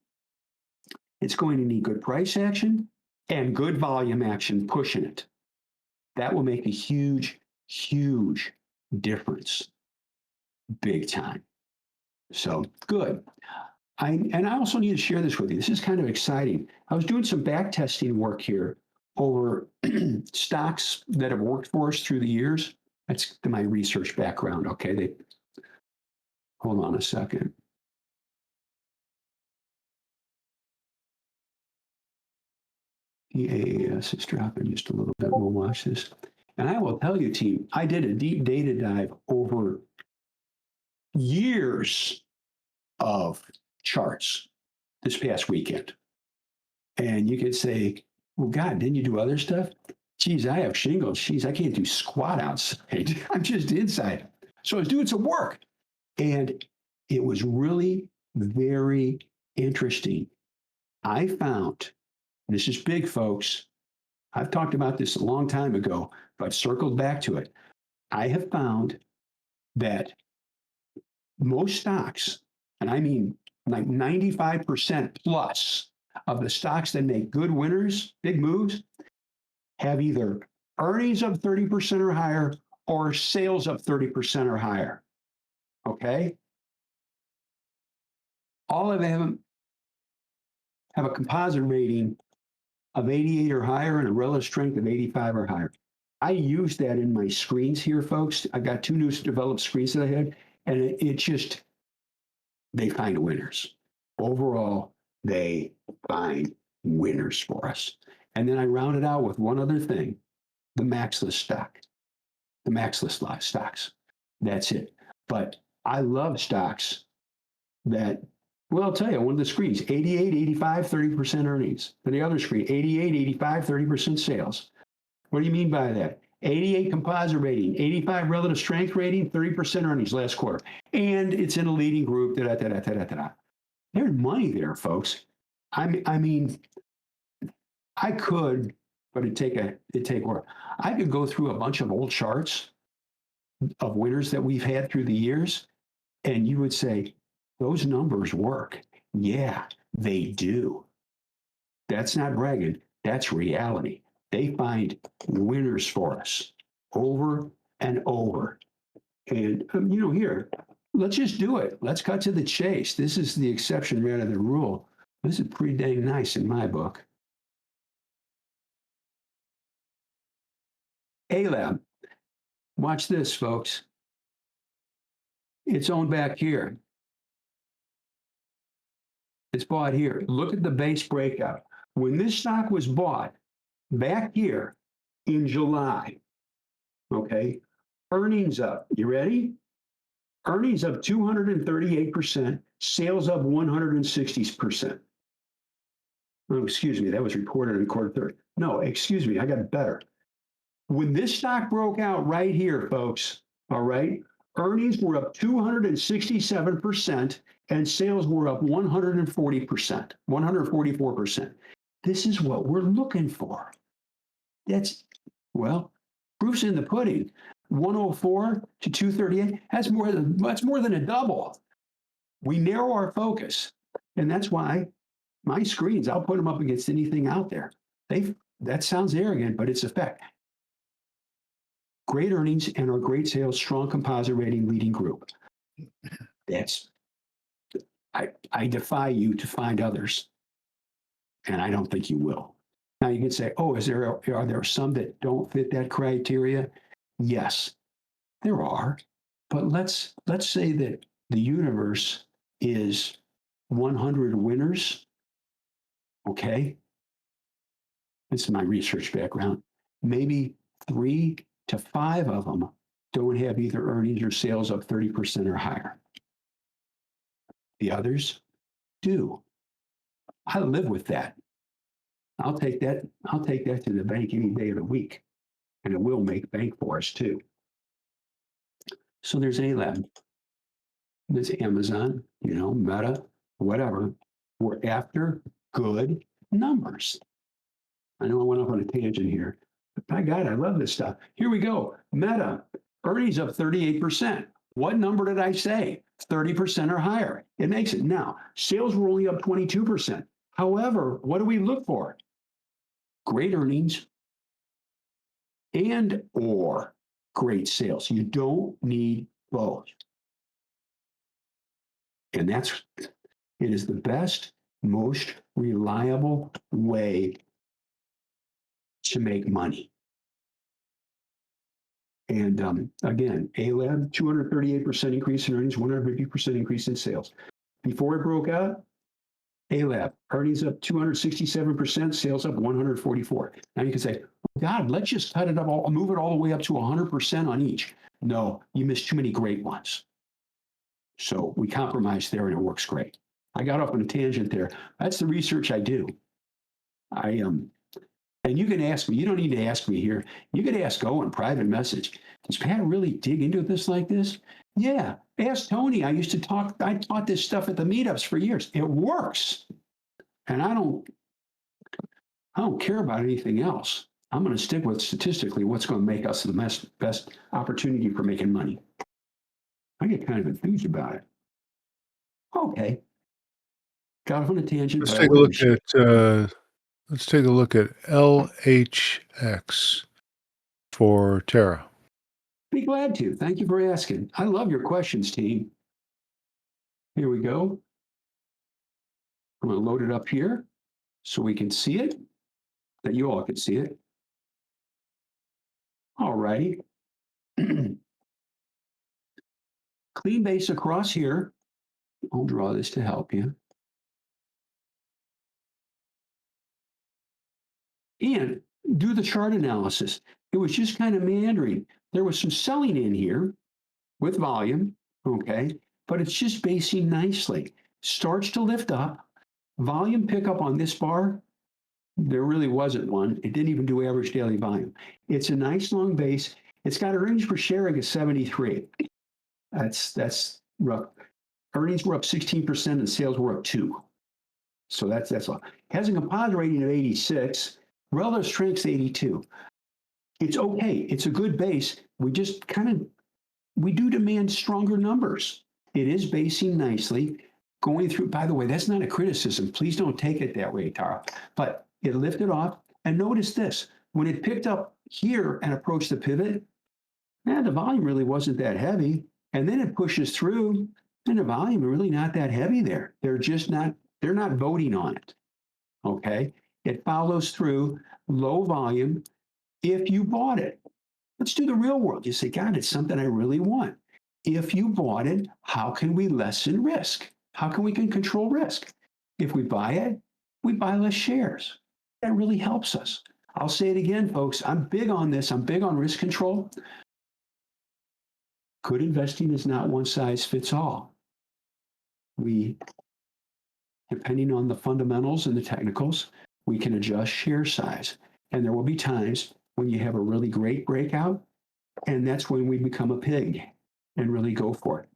It's going to need good price action and good volume action pushing it. That will make a huge, huge difference. Big time. So good. I also need to share this with you. This is kind of exciting. I was doing some back testing work here over stocks that have worked for us through the years. That's my research background. Okay. Hold on a second. The AAS is dropping just a little bit. We'll watch this. And I will tell you, team, I did a deep data dive over years of charts this past weekend. And you could say, well, God, didn't you do other stuff? Geez, I have shingles. Geez, I can't do squat outside. I'm just inside. So I was doing some work. And it was really very interesting. I found, this is big, folks, I've talked about this a long time ago, but I've circled back to it. I have found that most stocks, and I mean like 95% plus of the stocks that make good winners, big moves, have either earnings of 30% or higher or sales of 30% or higher. Okay? All of them have a composite rating of 88 or higher and a relative strength of 85 or higher. I use that in my screens here, folks. I got two new developed screens that I had, and it just, they find winners. Overall, they find winners for us. And then I round it out with one other thing, the max list stock, the max list stocks. That's it. But I love stocks that, well, I'll tell you, one of the screens, 88, 85, 30% earnings. And the other screen, 88, 85, 30% sales. What do you mean by that? 88 composite rating, 85 relative strength rating, 30% earnings last quarter. And it's in a leading group. There's money there, folks. I mean, I could, but it'd take work. I could go through a bunch of old charts of winners that we've had through the years, and you would say, those numbers work. Yeah, they do. That's not bragging. That's reality. They find winners for us over and over. And, here, let's just do it. Let's cut to the chase. This is the exception rather than the rule. This is pretty dang nice in my book. ALAB. Watch this, folks. It's owned back here. It's bought here. Look at the base breakout. When this stock was bought back here in July, okay, earnings up. You ready? Earnings up 238%, sales up 160%. Oh, excuse me, that was reported in quarter third. No, excuse me, I got it better. When this stock broke out right here, folks, all right, earnings were up 267% and sales were up 140%, 144%. This is what we're looking for. That's, well, proof's in the pudding. 104 to 238, that's more than a double. We narrow our focus. And that's why my screens, I'll put them up against anything out there. That sounds arrogant, but it's a fact. Great earnings and our great sales, strong composite rating, leading group. I defy you to find others, and I don't think you will. Now you can say, oh, are there some that don't fit that criteria? Yes, there are. But let's say that the universe is 100 winners. Okay, this is my research background. Maybe 3 to 5 of them don't have either earnings or sales up 30% or higher. The others do. I live with that. I'll take that to the bank any day of the week. And it will make bank for us too. So there's ALAB. There's Amazon, Meta, whatever. We're after good numbers. I know I went off on a tangent here, but by God, I love this stuff. Here we go. Meta, earnings up 38%. What number did I say? 30% or higher. It makes it. Now, sales were only up 22%. However, what do we look for? Great earnings and or great sales. You don't need both. And it is the best, most reliable way to make money. And again, ALAB, 238% increase in earnings, 150% increase in sales. Before it broke out, ALAB, earnings up 267%, sales up 144. Now you can say, oh God, let's just cut it up, move it all the way up to 100% on each. No, you missed too many great ones. So we compromised there and it works great. I got off on a tangent there. That's the research I do. And you can ask me, you don't need to ask me here. You can ask Owen, private message. Does Pat really dig into this like this? Yeah, ask Tony. I taught this stuff at the meetups for years. It works. And I don't care about anything else. I'm going to stick with statistically what's going to make us the best opportunity for making money. I get kind of enthused about it. Okay. Got off on a tangent, Let's but I take a wanted look to share. let's take a look at LHX for Terra. Be glad to. Thank you for asking. I love your questions, team. Here we go. I'm going to load it up here so we can see it, that you all can see it. All righty. Clean base across here. I'll draw this to help you. And do the chart analysis. It was just kind of meandering. There was some selling in here with volume, okay, but it's just basing nicely. Starts to lift up. Volume pickup on this bar, there really wasn't one. It didn't even do average daily volume. It's a nice long base. It's got earnings per share of 73. That's rough. Earnings were up 16% and sales were up 2. So that's all. Has a composite rating of 86. Relative strength's 82. It's okay. It's a good base. We just we do demand stronger numbers. It is basing nicely. Going through, by the way, that's not a criticism. Please don't take it that way, Tara. But it lifted off. And notice this. When it picked up here and approached the pivot, the volume really wasn't that heavy. And then it pushes through, and the volume really not that heavy there. They're not voting on it. Okay. It follows through, low volume. If you bought it, let's do the real world. You say, God, it's something I really want. If you bought it, how can we lessen risk? How can we control risk? If we buy it, we buy less shares. That really helps us. I'll say it again, folks. I'm big on this. I'm big on risk control. Good investing is not one size fits all. Depending on the fundamentals and the technicals, we can adjust share size. And there will be times when you have a really great breakout, and that's when we become a pig and really go for it.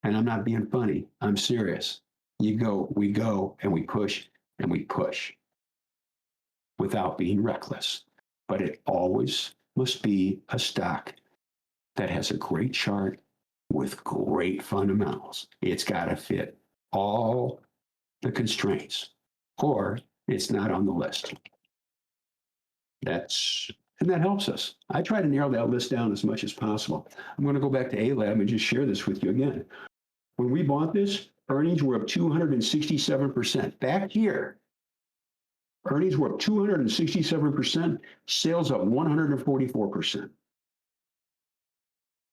And I'm not being funny. I'm serious. We go, and we push without being reckless. But it always must be a stock that has a great chart with great fundamentals. It's got to fit all the constraints, or it's not on the list. And that helps us. I try to narrow that list down as much as possible. I'm going to go back to ALAB and just share this with you again. When we bought this, earnings were up 267%. Back here, earnings were up 267%, sales up 144%.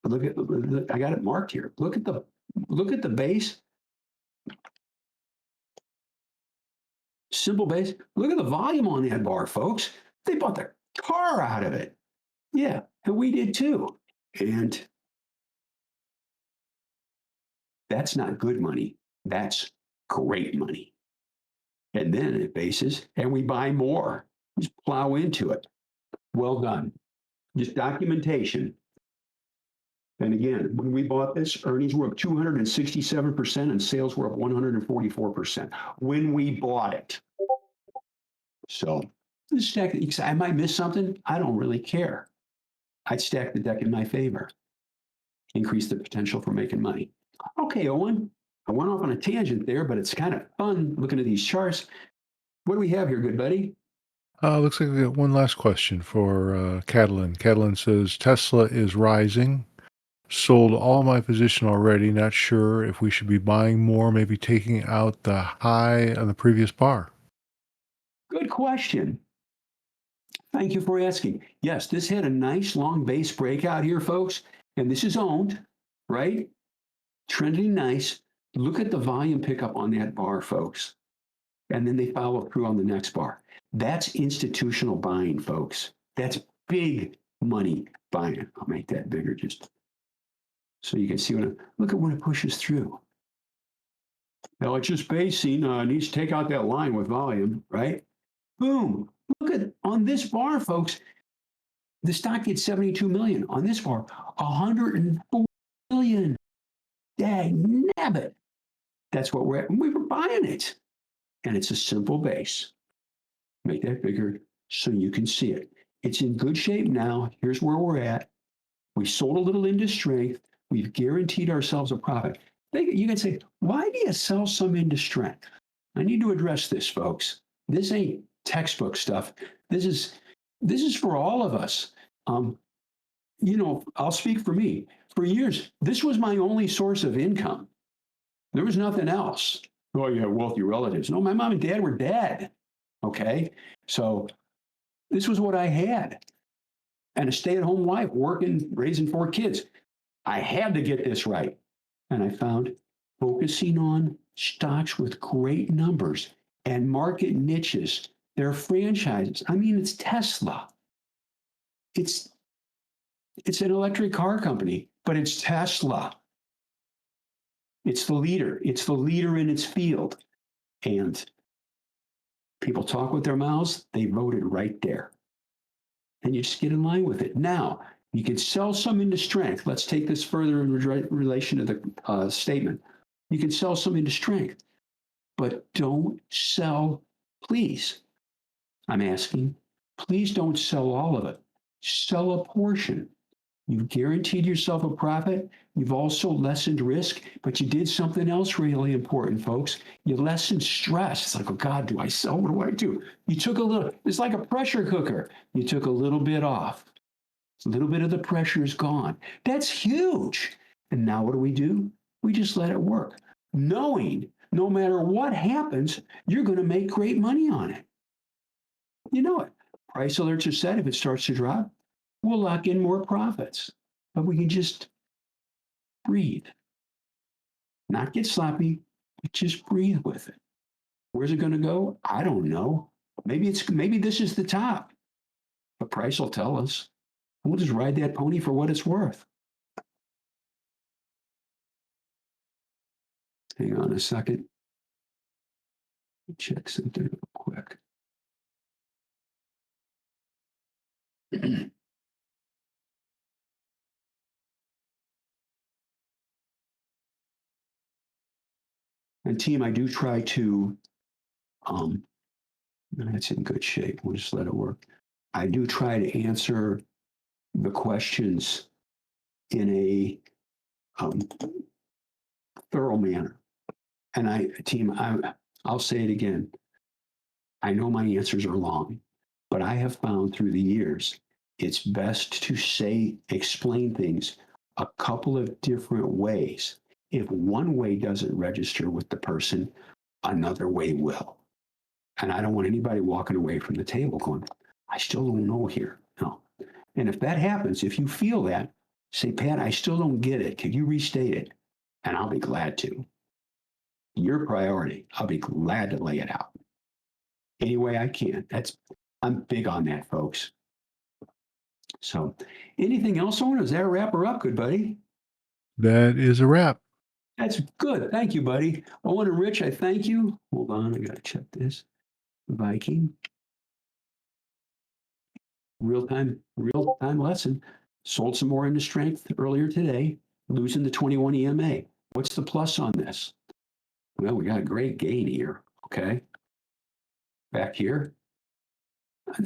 Look at, I got it marked here. Look at the base. Simple base. Look at the volume on that bar, folks. They bought the car out of it. Yeah, and we did too. And that's not good money. That's great money. And then it bases, and we buy more. Just plow into it. Well done. Just documentation. And again, when we bought this, earnings were up 267% and sales were up 144% when we bought it. So this stack, I might miss something. I don't really care. I'd stack the deck in my favor. Increase the potential for making money. Okay, Owen, I went off on a tangent there, but it's kind of fun looking at these charts. What do we have here, good buddy? Looks like we got one last question for Catalin. Catalin says, Tesla is rising. Sold all my position already. Not sure if we should be buying more, maybe taking out the high on the previous bar. Good question. Thank you for asking. Yes, this had a nice long base breakout here, folks, and this is owned, right? Trending nice. Look at the volume pickup on that bar, folks. And then they follow through on the next bar. That's institutional buying, folks. That's big money buying. I'll make that bigger just so you can see look at when it pushes through. Now it's just basing, needs to take out that line with volume, right? Boom. Look at on this bar, folks. The stock gets 72 million. On this bar, 104 million. Dag nabbit. That's what we're at. We were buying it. And it's a simple base. Make that bigger so you can see it. It's in good shape now. Here's where we're at. We sold a little into strength. We've guaranteed ourselves a profit. You can say, why do you sell some into strength? I need to address this, folks. This ain't textbook stuff. This is for all of us. I'll speak for me. For years, this was my only source of income. There was nothing else. Oh, you have wealthy relatives. No, my mom and dad were dead. Okay. So this was what I had. And a stay-at-home wife working, raising 4 kids. I had to get this right. And I found focusing on stocks with great numbers and market niches, their franchises. I mean, it's Tesla. It's an electric car company, but it's Tesla. It's the leader. It's the leader in its field. And people talk with their mouths. They voted right there. And you just get in line with it. Now, you can sell some into strength. Let's take this further in relation to the statement. You can sell some into strength, but don't sell, please. I'm asking, please don't sell all of it. Sell a portion. You've guaranteed yourself a profit. You've also lessened risk, but you did something else really important, folks. You lessened stress. It's like, oh God, do I sell? What do I do? You took a little, it's like a pressure cooker. You took a little bit off. A little bit of the pressure is gone. That's huge. And now what do? We just let it work, knowing no matter what happens, you're going to make great money on it. You know it. Price alerts are set. If it starts to drop, we'll lock in more profits. But we can just breathe, not get sloppy, but just breathe with it. Where's it going to go? I don't know. Maybe this is the top. But price will tell us. We'll just ride that pony for what it's worth. Hang on a second. Check something real quick. And team, I do try to, that's in good shape. We'll just let it work. I do try to answer the questions in a thorough manner. And team, I'll say it again. I know my answers are long, but I have found through the years, it's best to explain things a couple of different ways. If one way doesn't register with the person, another way will. And I don't want anybody walking away from the table going, I still don't know here. No. And if that happens, if you feel that, say, Pat, I still don't get it. Could you restate it? And I'll be glad to. Your priority. I'll be glad to lay it out any way I can. I'm big on that, folks. So anything else on? Does that wrap her up? Good, buddy. That is a wrap. That's good. Thank you, buddy. Owen and Rich, I thank you. Hold on, I got to check this. Viking. Real-time lesson. Sold some more into strength earlier today, losing the 21 EMA. What's the plus on this? Well, we got a great gain here. Okay. Back here.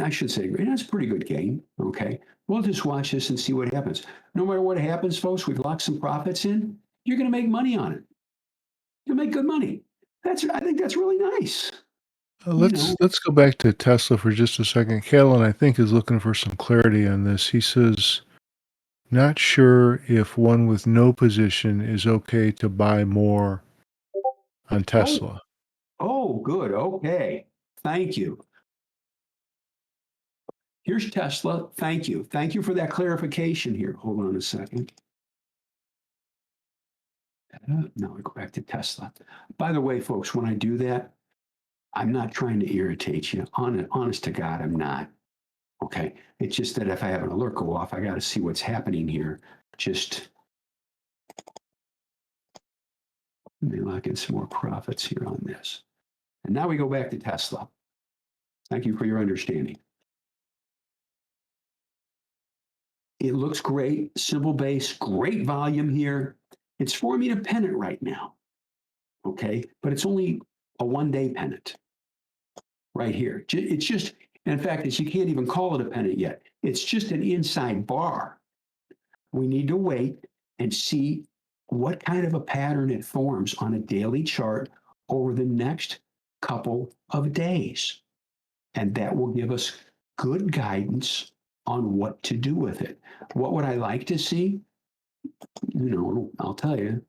I should say, that's a pretty good gain. Okay. We'll just watch this and see what happens. No matter what happens, folks, we've locked some profits in. You're going to make money on it. You'll make good money. I think that's really nice. Let's go back to Tesla for just a second. Kalen, I think, is looking for some clarity on this. He says, not sure if one with no position is okay to buy more on Tesla. Oh, good. Okay. Thank you. Here's Tesla. Thank you. Thank you for that clarification here. Hold on a second. Now we go back to Tesla. By the way, folks, when I do that, I'm not trying to irritate you. Honest to God, I'm not. Okay. It's just that if I have an alert go off, I got to see what's happening here. Just let me lock in some more profits here on this. And now we go back to Tesla. Thank you for your understanding. It looks great, simple base, great volume here. It's forming a pennant right now. Okay. But it's only a 1-day pennant right here. It's just, And in fact, you can't even call it a pennant yet. It's just an inside bar. We need to wait and see what kind of a pattern it forms on a daily chart over the next couple of days. And that will give us good guidance on what to do with it. What would I like to see? I'll tell you,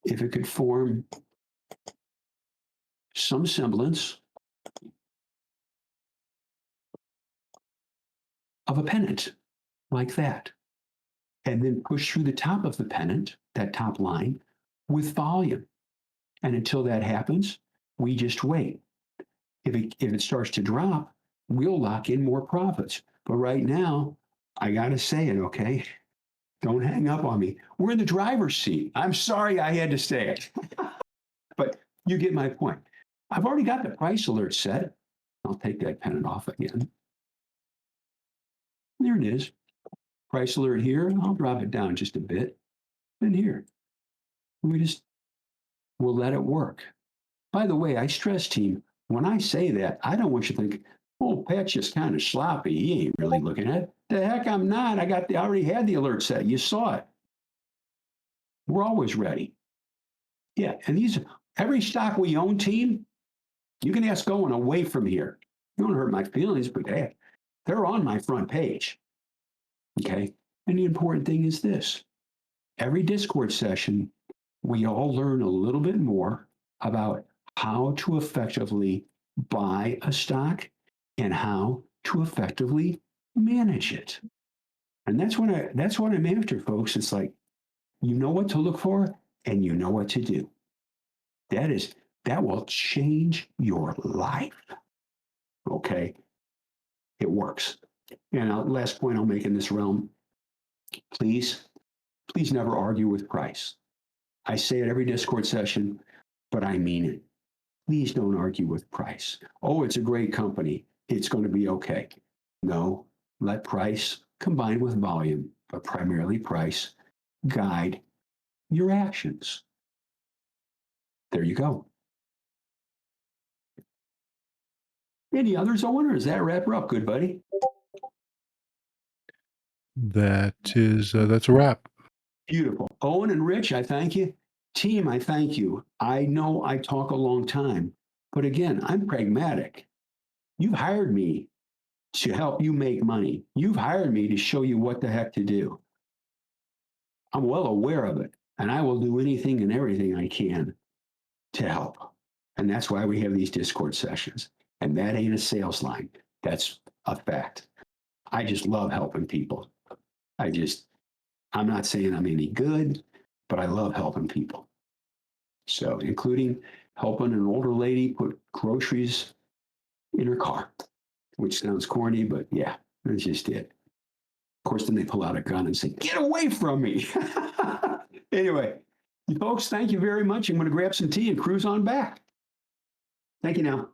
if it could form some semblance of a pennant like that, and then push through the top of the pennant, that top line, with volume. And until that happens, we just wait. If it starts to drop, we'll lock in more profits. But right now, I got to say it, okay? Don't hang up on me. We're in the driver's seat. I'm sorry I had to say it. But you get my point. I've already got the price alert set. I'll take that pennant off again. There it is. Price alert here. I'll drop it down just a bit. And here. We'll let it work. By the way, I stress, team, when I say that, I don't want you to think, oh, Pat's just kind of sloppy. He ain't really looking at it. The heck I'm not. I already had the alert set. You saw it. We're always ready. Yeah, and every stock we own, team, you can ask going away from here. You don't hurt my feelings, but hey, they're on my front page. Okay. And the important thing is this. Every Discord session, we all learn a little bit more about how to effectively buy a stock and how to effectively manage it. And that's what I'm after, folks. It's like, you know what to look for and you know what to do. That will change your life. Okay. It works. And last point I'll make in this realm, please never argue with price. I say it every Discord session, but I mean it. Please don't argue with price. Oh, it's a great company. It's going to be okay. No, let price combined with volume, but primarily price, guide your actions. There you go. Any others, Owen, or does that wrap her up? Good, buddy. That's a wrap. Beautiful. Owen and Rich, I thank you. Team, I thank you. I know I talk a long time, but again, I'm pragmatic. You've hired me to help you make money. You've hired me to show you what the heck to do. I'm well aware of it, and I will do anything and everything I can to help. And that's why we have these Discord sessions. And that ain't a sales line. That's a fact. I just love helping people. I'm not saying I'm any good, but I love helping people. So, including helping an older lady put groceries in her car, which sounds corny, but yeah, that's just it. Of course, then they pull out a gun and say, "Get away from me." Anyway, you folks, thank you very much. I'm going to grab some tea and cruise on back. Thank you now.